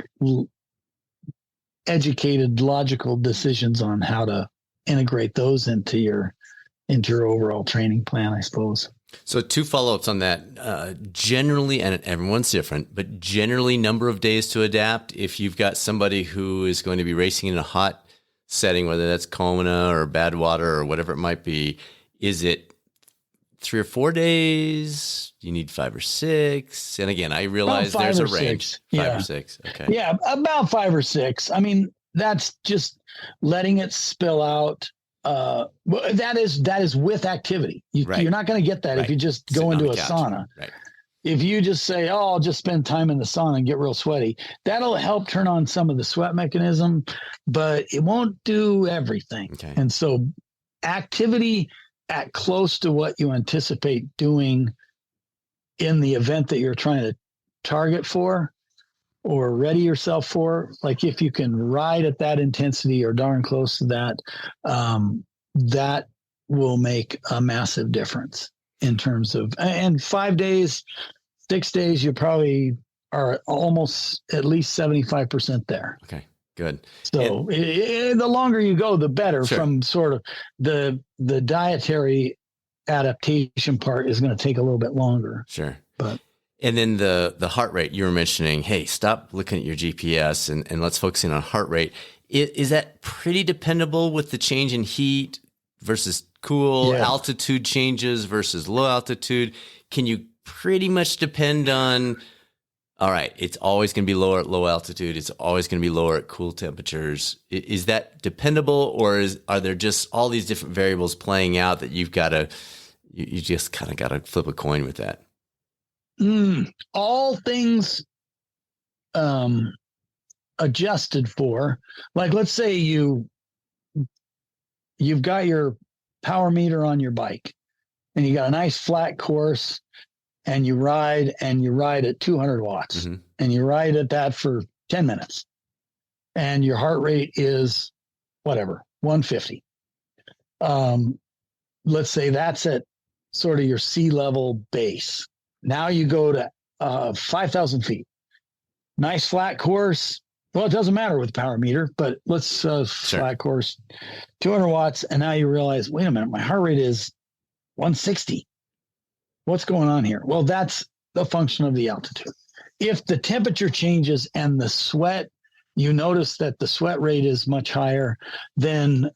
educated, logical decisions on how to integrate those into your overall training plan, I suppose. So 2 follow-ups on that. Generally, and everyone's different, but generally number of days to adapt. If you've got somebody who is going to be racing in a hot setting, whether that's Kona or Badwater or whatever it might be, is it 3 or 4 days? You need 5 or 6? And again, I realize there's a range. 5 or 6. Okay. Yeah, about 5 or 6. I mean, that's just letting it spill out. That is with activity. You're not going to get that if you just go into a sauna. Right. If you just say, "Oh, I'll just spend time in the sauna and get real sweaty," that'll help turn on some of the sweat mechanism, but it won't do everything. Okay. And so activity at close to what you anticipate doing in the event that you're trying to target for or ready yourself for, like if you can ride at that intensity or darn close to that, that will make a massive difference in terms of, and 5 days, 6 days, you probably are almost at least 75% there. Okay, good. So the longer you go, the better. Sure. From sort of the dietary adaptation part is going to take a little bit longer. Sure. But and then the heart rate, you were mentioning, hey, stop looking at your GPS and let's focus in on heart rate. Is that pretty dependable with the change in heat versus cool, altitude changes versus low altitude? Can you pretty much depend on, all right, it's always going to be lower at low altitude, it's always going to be lower at cool temperatures? Is that dependable, or are there just all these different variables playing out that you just kind of got to flip a coin with that? All things adjusted for, like let's say you've got your power meter on your bike and you got a nice flat course and you ride at 200 watts and you ride at that for 10 minutes and your heart rate is whatever, 150. Let's say that's at sort of your sea level base. Now you go to 5,000 feet. Nice flat course. Well, it doesn't matter with the power meter, but let's flat course, 200 watts. And now you realize, wait a minute, my heart rate is 160. What's going on here? Well, that's the function of the altitude. If the temperature changes and the sweat, you notice that the sweat rate is much higher, then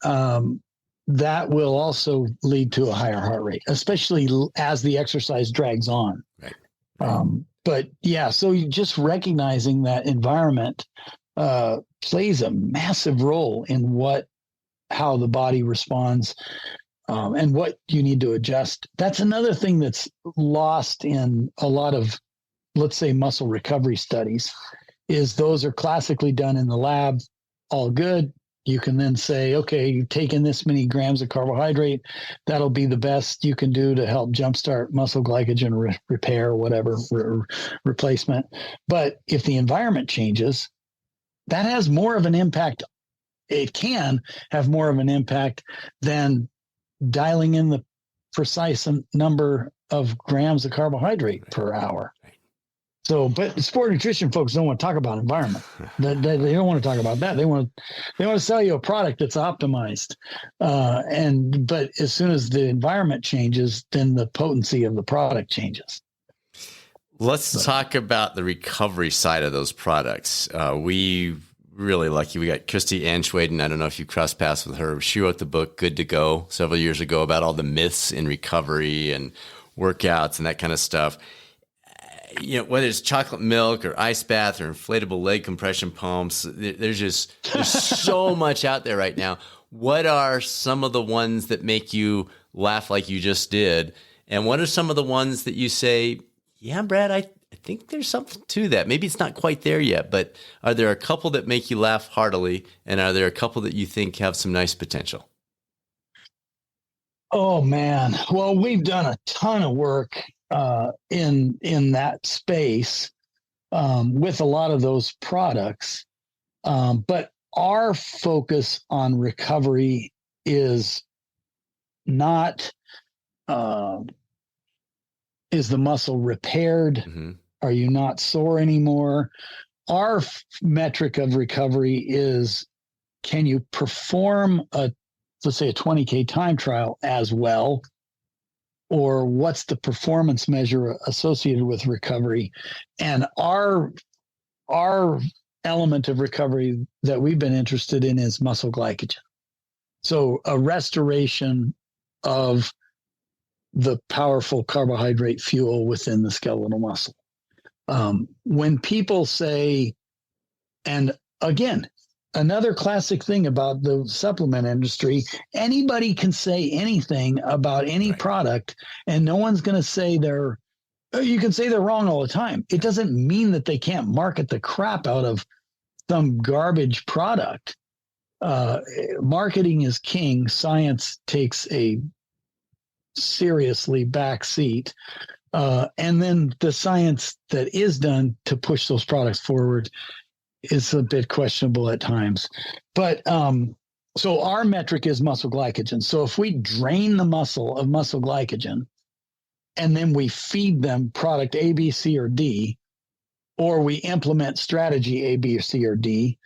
that will also lead to a higher heart rate, especially as the exercise drags on. Right. But yeah, so you just recognizing that environment plays a massive role in how the body responds and what you need to adjust. That's another thing that's lost in a lot of, let's say, muscle recovery studies, is those are classically done in the lab, all good. You can then say, okay, you've taken this many grams of carbohydrate. That'll be the best you can do to help jumpstart muscle glycogen repair, whatever, replacement. But if the environment changes, that has more of an impact. It can have more of an impact than dialing in the precise number of grams of carbohydrate per hour. So, but sport nutrition folks don't want to talk about environment. They don't want to talk about that. They want to sell you a product that's optimized. But as soon as the environment changes, then the potency of the product changes. Let's talk about the recovery side of those products. We really lucky. We got Christy Anschwaden. I don't know if you crossed paths with her. She wrote the book Good to Go several years ago about all the myths in recovery and workouts and that kind of stuff. You know, whether it's chocolate milk or ice bath or inflatable leg compression pumps, there's so much out there right now. What are some of the ones that make you laugh like you just did? And what are some of the ones that you say, yeah, Brad, I think there's something to that. Maybe it's not quite there yet, but are there a couple that make you laugh heartily? And are there a couple that you think have some nice potential? Oh, man. Well, we've done a ton of work in that space with a lot of those products. But our focus on recovery is not, is the muscle repaired? Mm-hmm. Are you not sore anymore? Our metric of recovery is, can you perform let's say a 20K time trial as well? Or what's the performance measure associated with recovery? And our element of recovery that we've been interested in is muscle glycogen. So a restoration of the powerful carbohydrate fuel within the skeletal muscle. When people say, and again, another classic thing about the supplement industry, anybody can say anything about any product, and no one's going to say you can say they're wrong all the time. It doesn't mean that they can't market the crap out of some garbage product. Marketing is king. Science takes a seriously back seat. And then the science that is done to push those products forward is a bit questionable at times. But so our metric is muscle glycogen. So if we drain the muscle of muscle glycogen and then we feed them product A, B, C, or D, or we implement strategy A, B, or C, or D,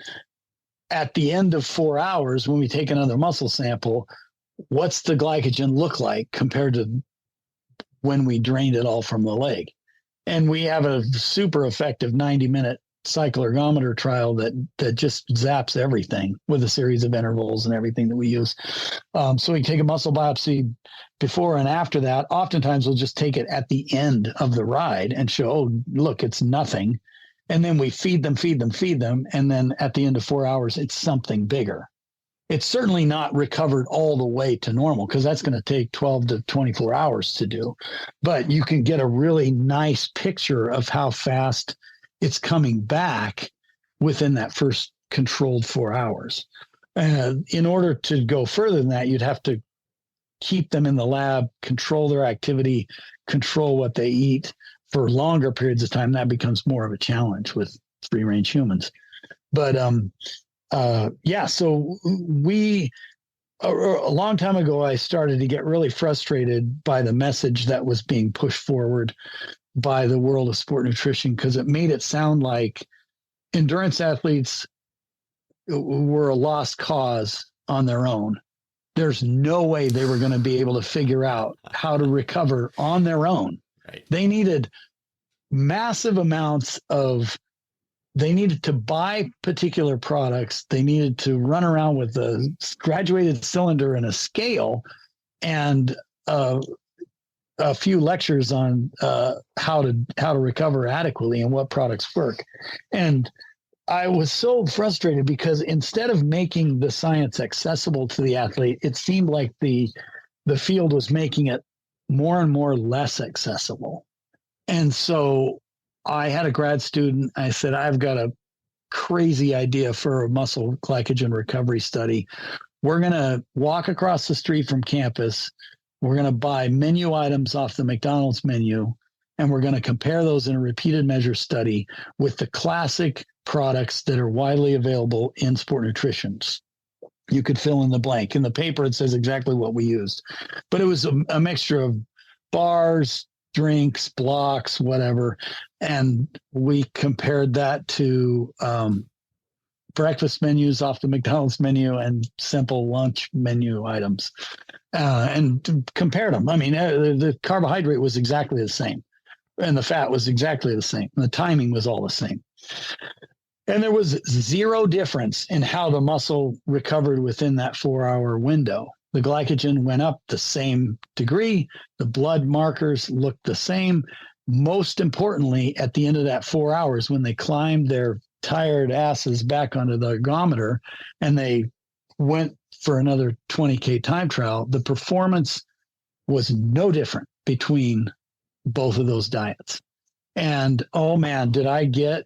at the end of 4 hours, when we take another muscle sample, what's the glycogen look like compared to when we drained it all from the leg? And we have a super effective 90-minute cycle ergometer trial that just zaps everything with a series of intervals and everything that we use. So we take a muscle biopsy before and after that. Oftentimes we'll just take it at the end of the ride and show, oh, look, it's nothing. And then we feed them. And then at the end of 4 hours, it's something bigger. It's certainly not recovered all the way to normal, because that's going to take 12 to 24 hours to do. But you can get a really nice picture of how fast it's coming back within that first controlled 4 hours. In order to go further than that, you'd have to keep them in the lab, control their activity, control what they eat for longer periods of time. That becomes more of a challenge with free-range humans. But so we a long time ago, I started to get really frustrated by the message that was being pushed forward by the world of sport nutrition, because it made it sound like endurance athletes were a lost cause on their own. There's no way they were going to be able to figure out how to recover on their own. Right. They needed massive amounts they needed to buy particular products. They needed to run around with a graduated cylinder and a scale and a few lectures on how to recover adequately and what products work. And I was so frustrated because instead of making the science accessible to the athlete, it seemed like the field was making it more and more less accessible. And so I had a grad student. I said, I've got a crazy idea for a muscle glycogen recovery study. We're going to walk across the street from campus. We're going to buy menu items off the McDonald's menu, and we're going to compare those in a repeated measure study with the classic products that are widely available in sport nutrition. You could fill in the blank. In the paper, it says exactly what we used. But it was a mixture of bars, drinks, blocks, whatever. And we compared that to breakfast menus off the McDonald's menu and simple lunch menu items, and compared them. I mean, the carbohydrate was exactly the same, and the fat was exactly the same, and the timing was all the same. And there was zero difference in how the muscle recovered within that 4-hour window. The glycogen went up the same degree. The blood markers looked the same. Most importantly, at the end of that 4 hours, when they climbed their tired asses back onto the ergometer and they went for another 20K time trial, the performance was no different between both of those diets. And oh man, did I get,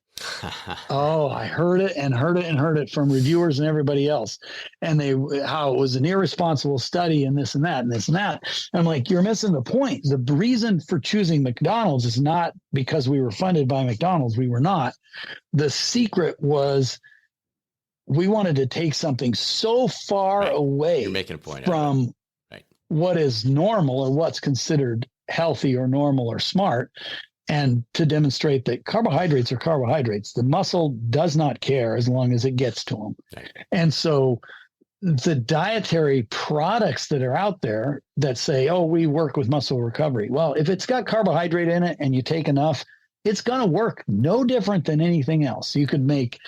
I heard it from reviewers and everybody else. And how it was an irresponsible study and this and that and this and that. And I'm like, you're missing the point. The reason for choosing McDonald's is not because we were funded by McDonald's. We were not. The secret was we wanted to take something so far away You're making a point from what is normal or what's considered healthy or normal or smart, and to demonstrate that carbohydrates are carbohydrates. The muscle does not care as long as it gets to them. Right. And so the dietary products that are out there that say, oh, we work with muscle recovery. Well, if it's got carbohydrate in it and you take enough, it's going to work no different than anything else. You could make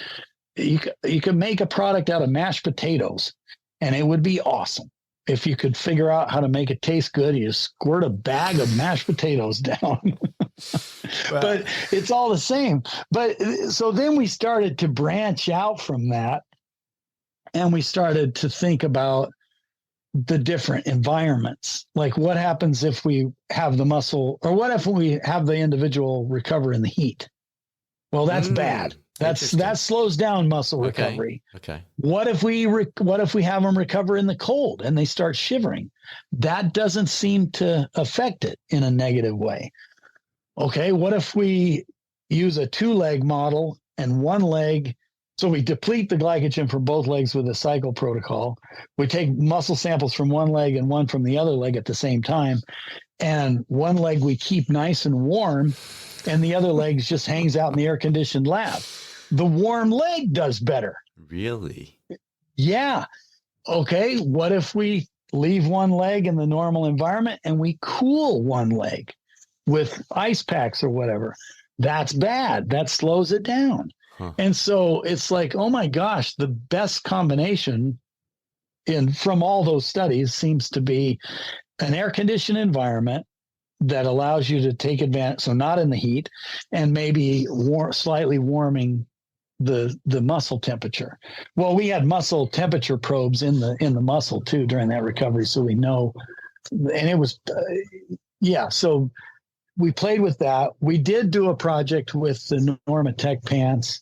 a product out of mashed potatoes and it would be awesome. If you could figure out how to make it taste good, you squirt a bag of mashed potatoes down. But it's all the same. But so then we started to branch out from that, and we started to think about the different environments. Like, what happens if we have the muscle, or what if we have the individual recover in the heat? Well, that's bad. That slows down muscle recovery. Okay. What if we have them recover in the cold and they start shivering? That doesn't seem to affect it in a negative way. Okay. What if we use a 2-leg model and one leg? So we deplete the glycogen from both legs with a cycle protocol. We take muscle samples from one leg and one from the other leg at the same time. And one leg we keep nice and warm, and the other leg just hangs out in the air-conditioned lab. The warm leg does better. Really? Yeah. Okay. What if we leave one leg in the normal environment and we cool one leg with ice packs or whatever? That's bad. That slows it down. Huh. And so it's like, oh my gosh, the best combination from all those studies seems to be an air-conditioned environment that allows you to take advantage. So not in the heat, and maybe slightly warming the muscle temperature. Well, we had muscle temperature probes in the muscle too during that recovery, so we know. And it was so we played with that. We did do a project with the Normatec pants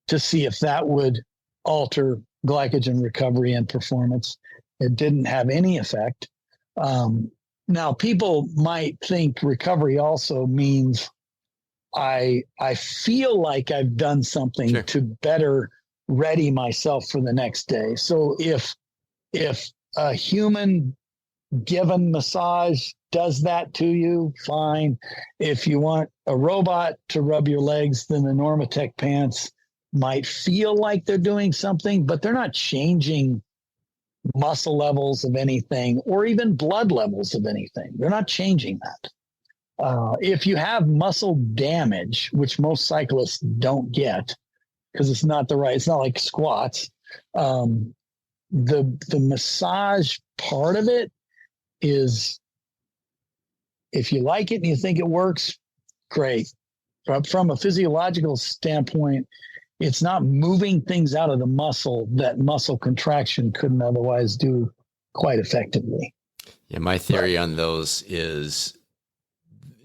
to see if that would alter glycogen recovery and performance. It didn't have any effect. Now, people might think recovery also means I feel like I've done something to better ready myself for the next day. So if a human given massage does that to you, fine. If you want a robot to rub your legs, then the Normatec pants might feel like they're doing something, but they're not changing muscle levels of anything or even blood levels of anything. They're not changing that. If you have muscle damage, which most cyclists don't get because it's not like squats. The massage part of it is, if you like it and you think it works, great. But from a physiological standpoint, it's not moving things out of the muscle that muscle contraction couldn't otherwise do quite effectively. Yeah, my theory on those is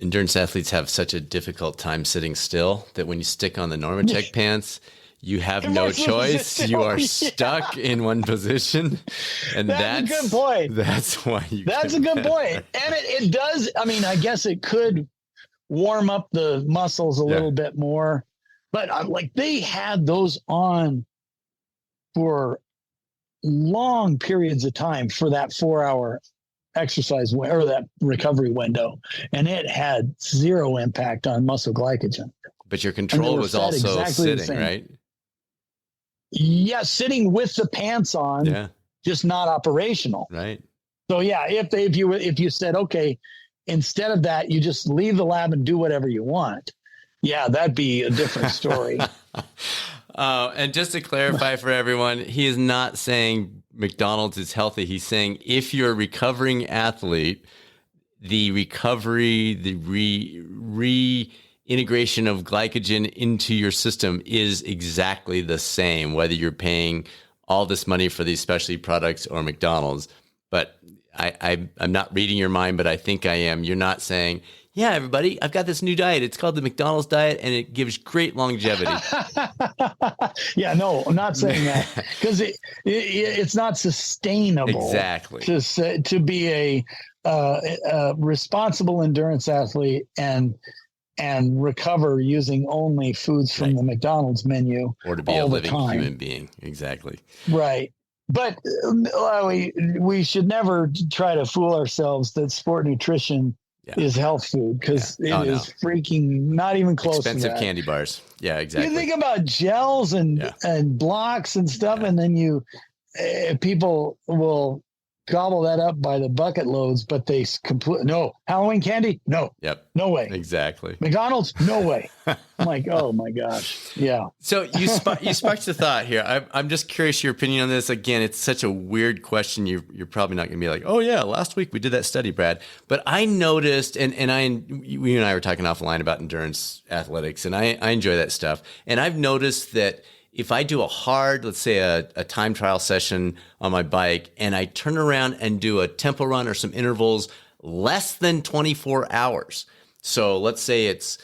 endurance athletes have such a difficult time sitting still that when you stick on the Normatec pants, you have no choice. You are stuck in one position. And that's a good point. That's why you That's a good point. And it does. I mean, I guess it could warm up the muscles a little bit more. But like they had those on for long periods of time for that 4-hour exercise or that recovery window. And it had zero impact on muscle glycogen. But your control was also sitting, right? Yeah, sitting with the pants on, just not operational. Right. So yeah, if you said, okay, instead of that, you just leave the lab and do whatever you want. Yeah, that'd be a different story. And just to clarify for everyone, he is not saying McDonald's is healthy. He's saying if you're a recovering athlete, the recovery, the reintegration of glycogen into your system is exactly the same, whether you're paying all this money for these specialty products or McDonald's. But I'm not reading your mind, but I think I am. You're not saying, yeah, everybody, I've got this new diet. It's called the McDonald's diet, and it gives great longevity. Yeah, no, I'm not saying that because it's not sustainable. Exactly. To be a responsible endurance athlete and recover using only foods from the McDonald's menu, or to be a living human being. Exactly. Right. But we should never try to fool ourselves that sport nutrition is health food, because it is freaking not even close to that. Expensive candy bars. Yeah, exactly. You think about gels and blocks and stuff, and then people will gobble that up by the bucket loads, but they no Halloween candy. No, no way. Exactly. McDonald's. No way. I'm like, oh my gosh. Yeah. So you sparked the thought here. I'm just curious your opinion on this. Again, it's such a weird question. You're probably not going to be like, oh yeah, last week we did that study, Brad. But I noticed, and you and I were talking offline about endurance athletics, and I enjoy that stuff. And I've noticed that if I do a hard, let's say a time trial session on my bike, and I turn around and do a tempo run or some intervals less than 24 hours. So let's say it's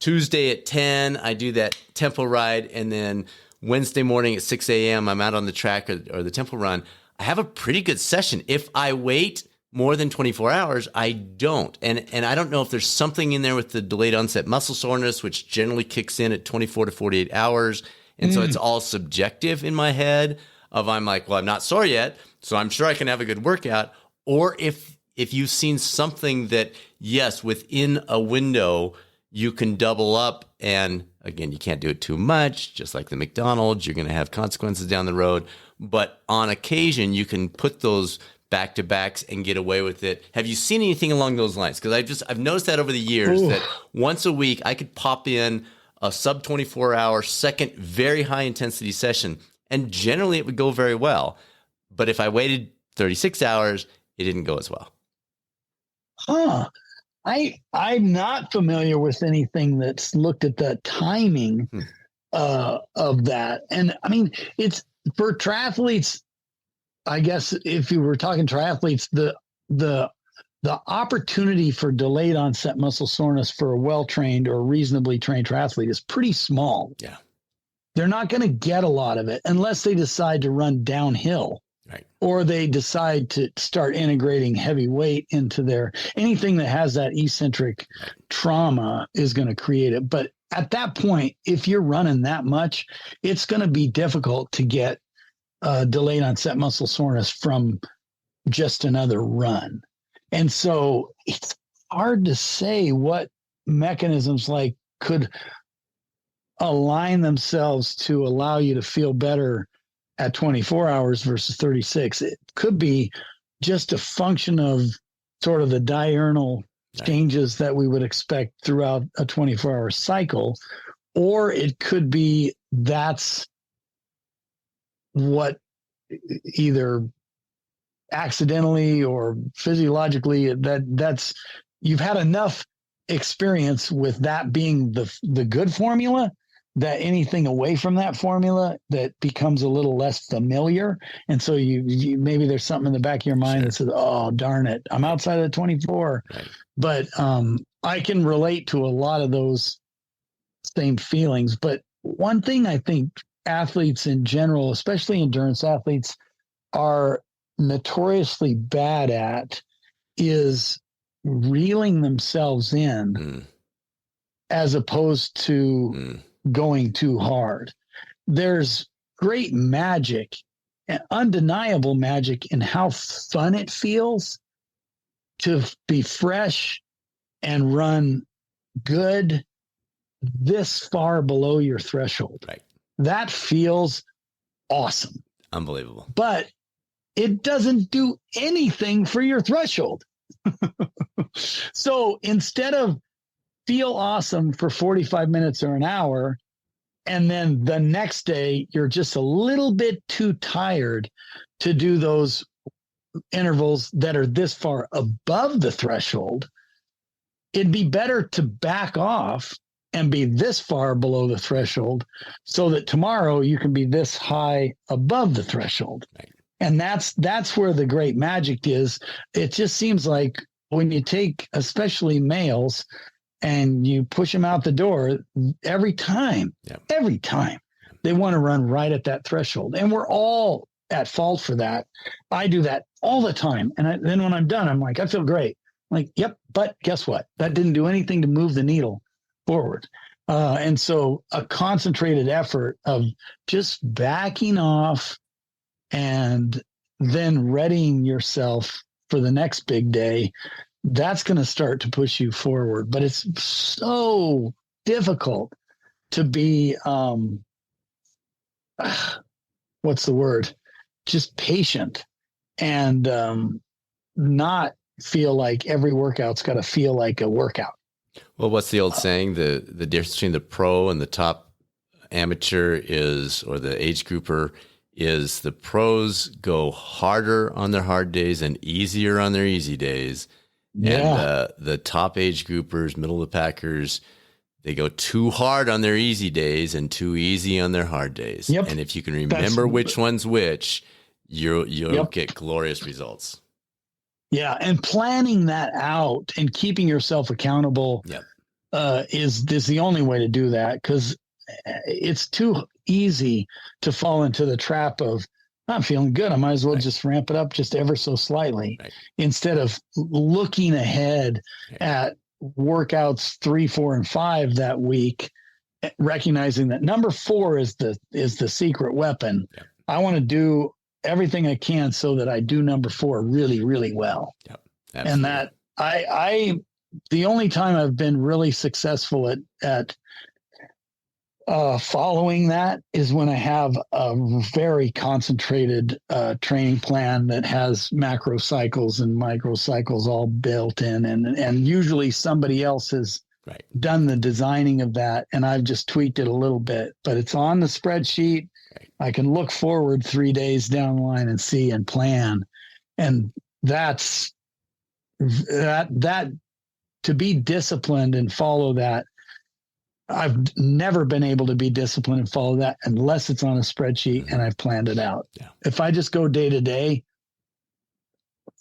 Tuesday at 10, I do that tempo ride, and then Wednesday morning at 6 a.m., I'm out on the track or the tempo run. I have a pretty good session. If I wait more than 24 hours, I don't. And I don't know if there's something in there with the delayed onset muscle soreness, which generally kicks in at 24 to 48 hours. And so it's all subjective in my head of I'm like, well, I'm not sore yet, so I'm sure I can have a good workout. Or if you've seen something that, yes, within a window, you can double up. And again, you can't do it too much, just like the McDonald's. You're going to have consequences down the road. But on occasion, you can put those back-to-backs and get away with it. Have you seen anything along those lines? Because I've noticed that over the years that once a week, I could pop in a sub 24-hour second, very high intensity session. And generally it would go very well. But if I waited 36 hours, it didn't go as well. I'm not familiar with anything that's looked at the timing of that. And I mean, it's for triathletes. I guess if you were talking triathletes, the opportunity for delayed onset muscle soreness for a well-trained or reasonably trained triathlete is pretty small. Yeah. They're not going to get a lot of it unless they decide to run downhill. Right. Or they decide to start integrating heavy weight into anything that has that eccentric trauma is going to create it. But at that point, if you're running that much, it's going to be difficult to get delayed onset muscle soreness from just another run. And so it's hard to say what mechanisms like could align themselves to allow you to feel better at 24 hours versus 36. It could be just a function of sort of the diurnal changes that we would expect throughout a 24-hour cycle, or it could be that's what either accidentally or physiologically that's you've had enough experience with that being the good formula that anything away from that formula that becomes a little less familiar. And so you maybe there's something in the back of your mind that says, oh, darn it, I'm outside of the 24. Right. But I can relate to a lot of those same feelings. But one thing I think athletes in general, especially endurance athletes, are notoriously bad at is reeling themselves in as opposed to going too hard. There's great magic and undeniable magic in how fun it feels to be fresh and run good this far below your threshold. Right. That feels awesome. Unbelievable. But it doesn't do anything for your threshold. So instead of feel awesome for 45 minutes or an hour, and then the next day you're just a little bit too tired to do those intervals that are this far above the threshold, it'd be better to back off and be this far below the threshold so that tomorrow you can be this high above the threshold. Right. And that's where the great magic is. It just seems like when you take, especially males, and you push them out the door, every time they want to run right at that threshold. And we're all at fault for that. I do that all the time. And then when I'm done, I'm like, I feel great. I'm like, yep, but guess what? That didn't do anything to move the needle forward. And so a concentrated effort of just backing off and then readying yourself for the next big day, that's going to start to push you forward. But it's so difficult to be, what's the word? Just patient and not feel like every workout's got to feel like a workout. Well, what's the old saying? The difference between the pro and the top amateur is, or the age grouper is, the pros go harder on their hard days and easier on their easy days. Yeah. And the top age groupers, middle of the packers, they go too hard on their easy days and too easy on their hard days. Yep. And if you can remember which one's which, you'll get glorious results. Yeah, and planning that out and keeping yourself accountable is the only way to do that, because it's too easy to fall into the trap of, I'm feeling good, I might as well just ramp it up just ever so slightly, instead of looking ahead at workouts 3, 4, and 5 that week, recognizing that number 4 is the secret weapon. I want to do everything I can so that I do number 4 really, really well. And that the only time I've been really successful at following that is when I have a very concentrated training plan that has macro cycles and micro cycles all built in, and usually somebody else has done the designing of that, and I've just tweaked it a little bit, but it's on the spreadsheet. I can look forward 3 days down the line and see and plan. And that's that to be disciplined and follow that. I've never been able to be disciplined and follow that unless it's on a spreadsheet and I've planned it out. Yeah. If I just go day to day,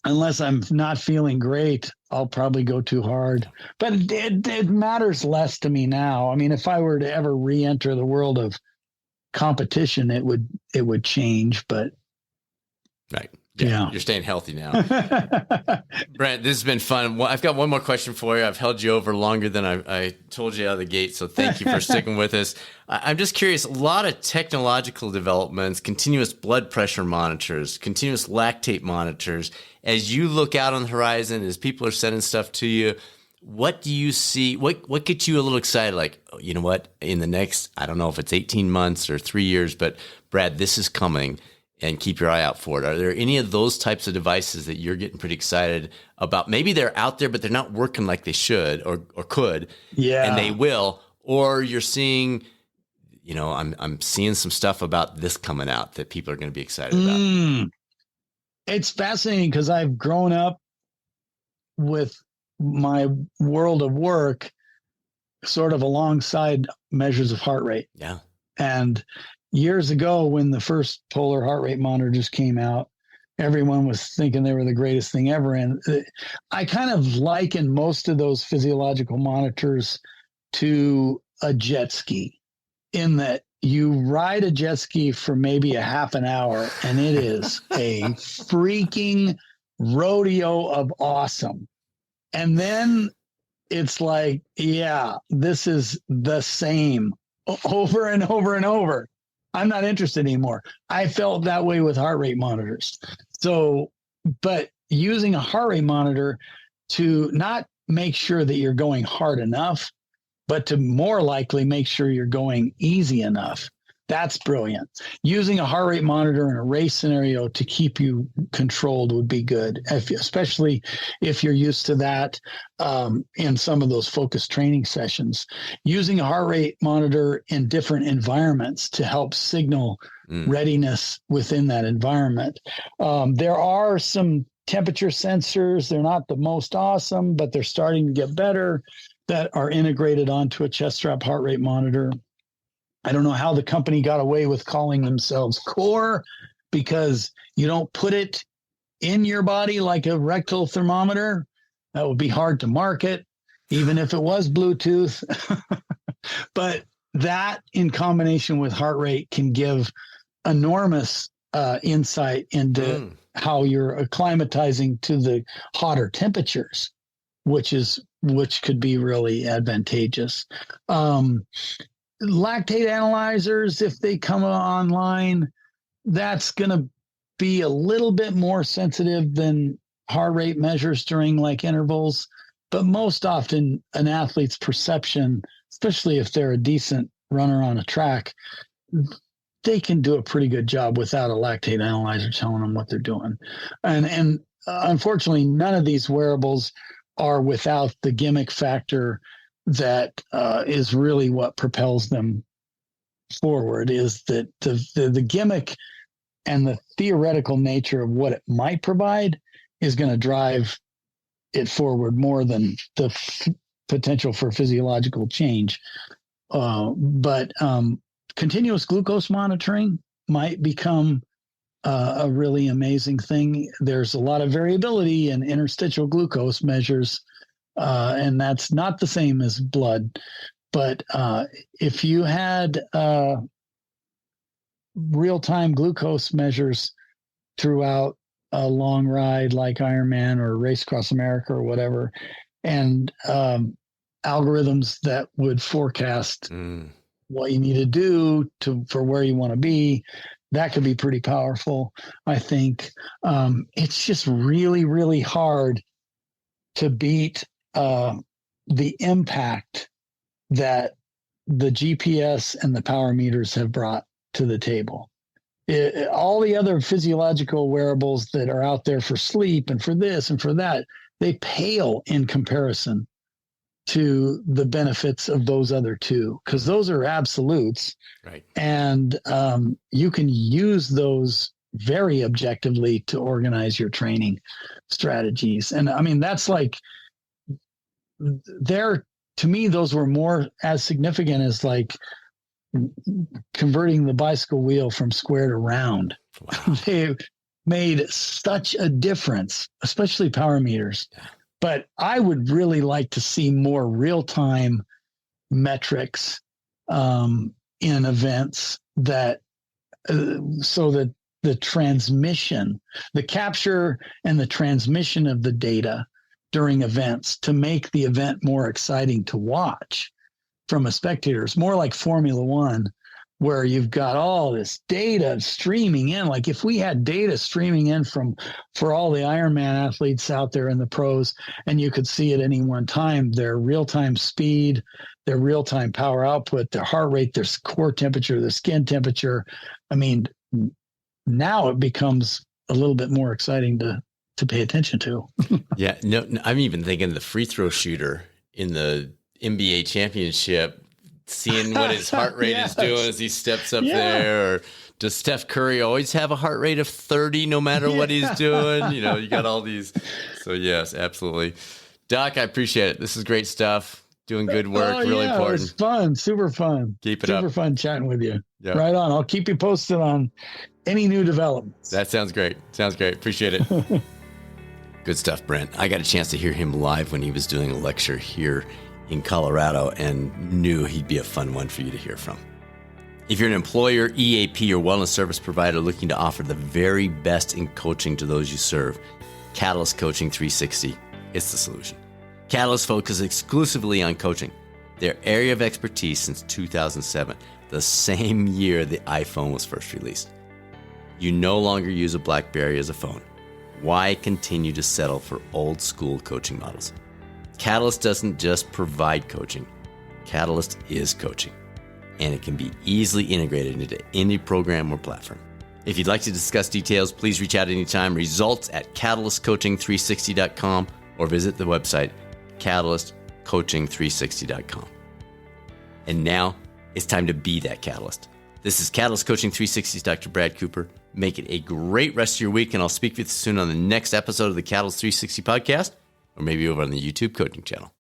unless I'm not feeling great, I'll probably go too hard. But it matters less to me now. I mean, if I were to ever re-enter the world of competition, it would change. But Yeah. You're staying healthy now. Brent, this has been fun. Well, I've got one more question for you. I've held you over longer than I told you out of the gate, so thank you for sticking with us. I'm just curious, a lot of technological developments, continuous blood pressure monitors, continuous lactate monitors. As you look out on the horizon, as people are sending stuff to you, what do you see? What gets you a little excited? Like, oh, you know what? In the next, I don't know if it's 18 months or 3 years, but Brad, this is coming. And keep your eye out for it. Are there any of those types of devices that you're getting pretty excited about? Maybe they're out there, but they're not working like they should or could. Yeah. And they will. Or you're seeing, you know, I'm seeing some stuff about this coming out that people are going to be excited about. It's fascinating because I've grown up with my world of work sort of alongside measures of heart rate. Yeah. And years ago, when the first polar heart rate monitors came out, everyone was thinking they were the greatest thing ever. And I kind of liken most of those physiological monitors to a jet ski, in that you ride a jet ski for maybe a half an hour and it is a freaking rodeo of awesome. And then it's like, yeah, this is the same over and over and over. I'm not interested anymore. I felt that way with heart rate monitors. So, but using a heart rate monitor to not make sure that you're going hard enough, but to more likely make sure you're going easy enough. That's brilliant. Using a heart rate monitor in a race scenario to keep you controlled would be good, especially if you're used to that in some of those focused training sessions. Using a heart rate monitor in different environments to help signal readiness within that environment. There are some temperature sensors. They're not the most awesome, but they're starting to get better, that are integrated onto a chest strap heart rate monitor. I don't know how the company got away with calling themselves Core, because you don't put it in your body like a rectal thermometer. That would be hard to market, even if it was Bluetooth. But that, in combination with heart rate, can give enormous insight into how you're acclimatizing to the hotter temperatures, which could be really advantageous. Lactate analyzers, if they come online, that's going to be a little bit more sensitive than heart rate measures during like intervals. But most often an athlete's perception, especially if they're a decent runner on a track, they can do a pretty good job without a lactate analyzer telling them what they're doing. And unfortunately, none of these wearables are without the gimmick factor that is really what propels them forward, is that the gimmick and the theoretical nature of what it might provide is going to drive it forward more than the potential for physiological change. But continuous glucose monitoring might become a really amazing thing. There's a lot of variability in interstitial glucose measures, and that's not the same as blood. But if you had real-time glucose measures throughout a long ride like Ironman or Race Across America or whatever, and algorithms that would forecast what you need to do for where you want to be, that could be pretty powerful, I think. It's just really, really hard to beat the impact that the GPS and the power meters have brought to the table. All the other physiological wearables that are out there for sleep and for this and for that, they pale in comparison to the benefits of those other two, because those are absolutes. Right. And you can use those very objectively to organize your training strategies. And I mean, that's like, to me, those were more as significant as like converting the bicycle wheel from square to round. Wow. They made such a difference, especially power meters. Yeah. But I would really like to see more real-time metrics in events, that so that the transmission, the capture and the transmission of the data during events to make the event more exciting to watch from a spectator. It's more like Formula One, where you've got all this data streaming in. Like if we had data streaming in for all the Ironman athletes out there in the pros, and you could see at any one time their real-time speed, their real-time power output, their heart rate, their core temperature, their skin temperature. I mean, now it becomes a little bit more exciting to pay attention to. Yeah, no, I'm even thinking the free throw shooter in the NBA championship, seeing what his heart rate is doing as he steps up there. Or does Steph Curry always have a heart rate of 30 no matter what he's doing? You know, you got all these. So yes, absolutely. Doc, I appreciate it. This is great stuff. Doing good work. Really important. It was fun. Super fun. Keep it up. Super fun chatting with you. Yep. Right on. I'll keep you posted on any new developments. That sounds great. Sounds great. Appreciate it. Good stuff, Brent. I got a chance to hear him live when he was doing a lecture here in Colorado and knew he'd be a fun one for you to hear from. If you're an employer, EAP, or wellness service provider looking to offer the very best in coaching to those you serve, Catalyst Coaching 360 is the solution. Catalyst focuses exclusively on coaching, their area of expertise since 2007, the same year the iPhone was first released. You no longer use a BlackBerry as a phone. Why continue to settle for old school coaching models? Catalyst doesn't just provide coaching. Catalyst is coaching, and it can be easily integrated into any program or platform. If you'd like to discuss details, please reach out anytime. Results at catalystcoaching360.com or visit the website catalystcoaching360.com. And now it's time to be that catalyst. This is Catalyst Coaching 360's Dr. Brad Cooper. Make it a great rest of your week, and I'll speak with you soon on the next episode of the Catalyst 360 podcast, or maybe over on the YouTube coaching channel.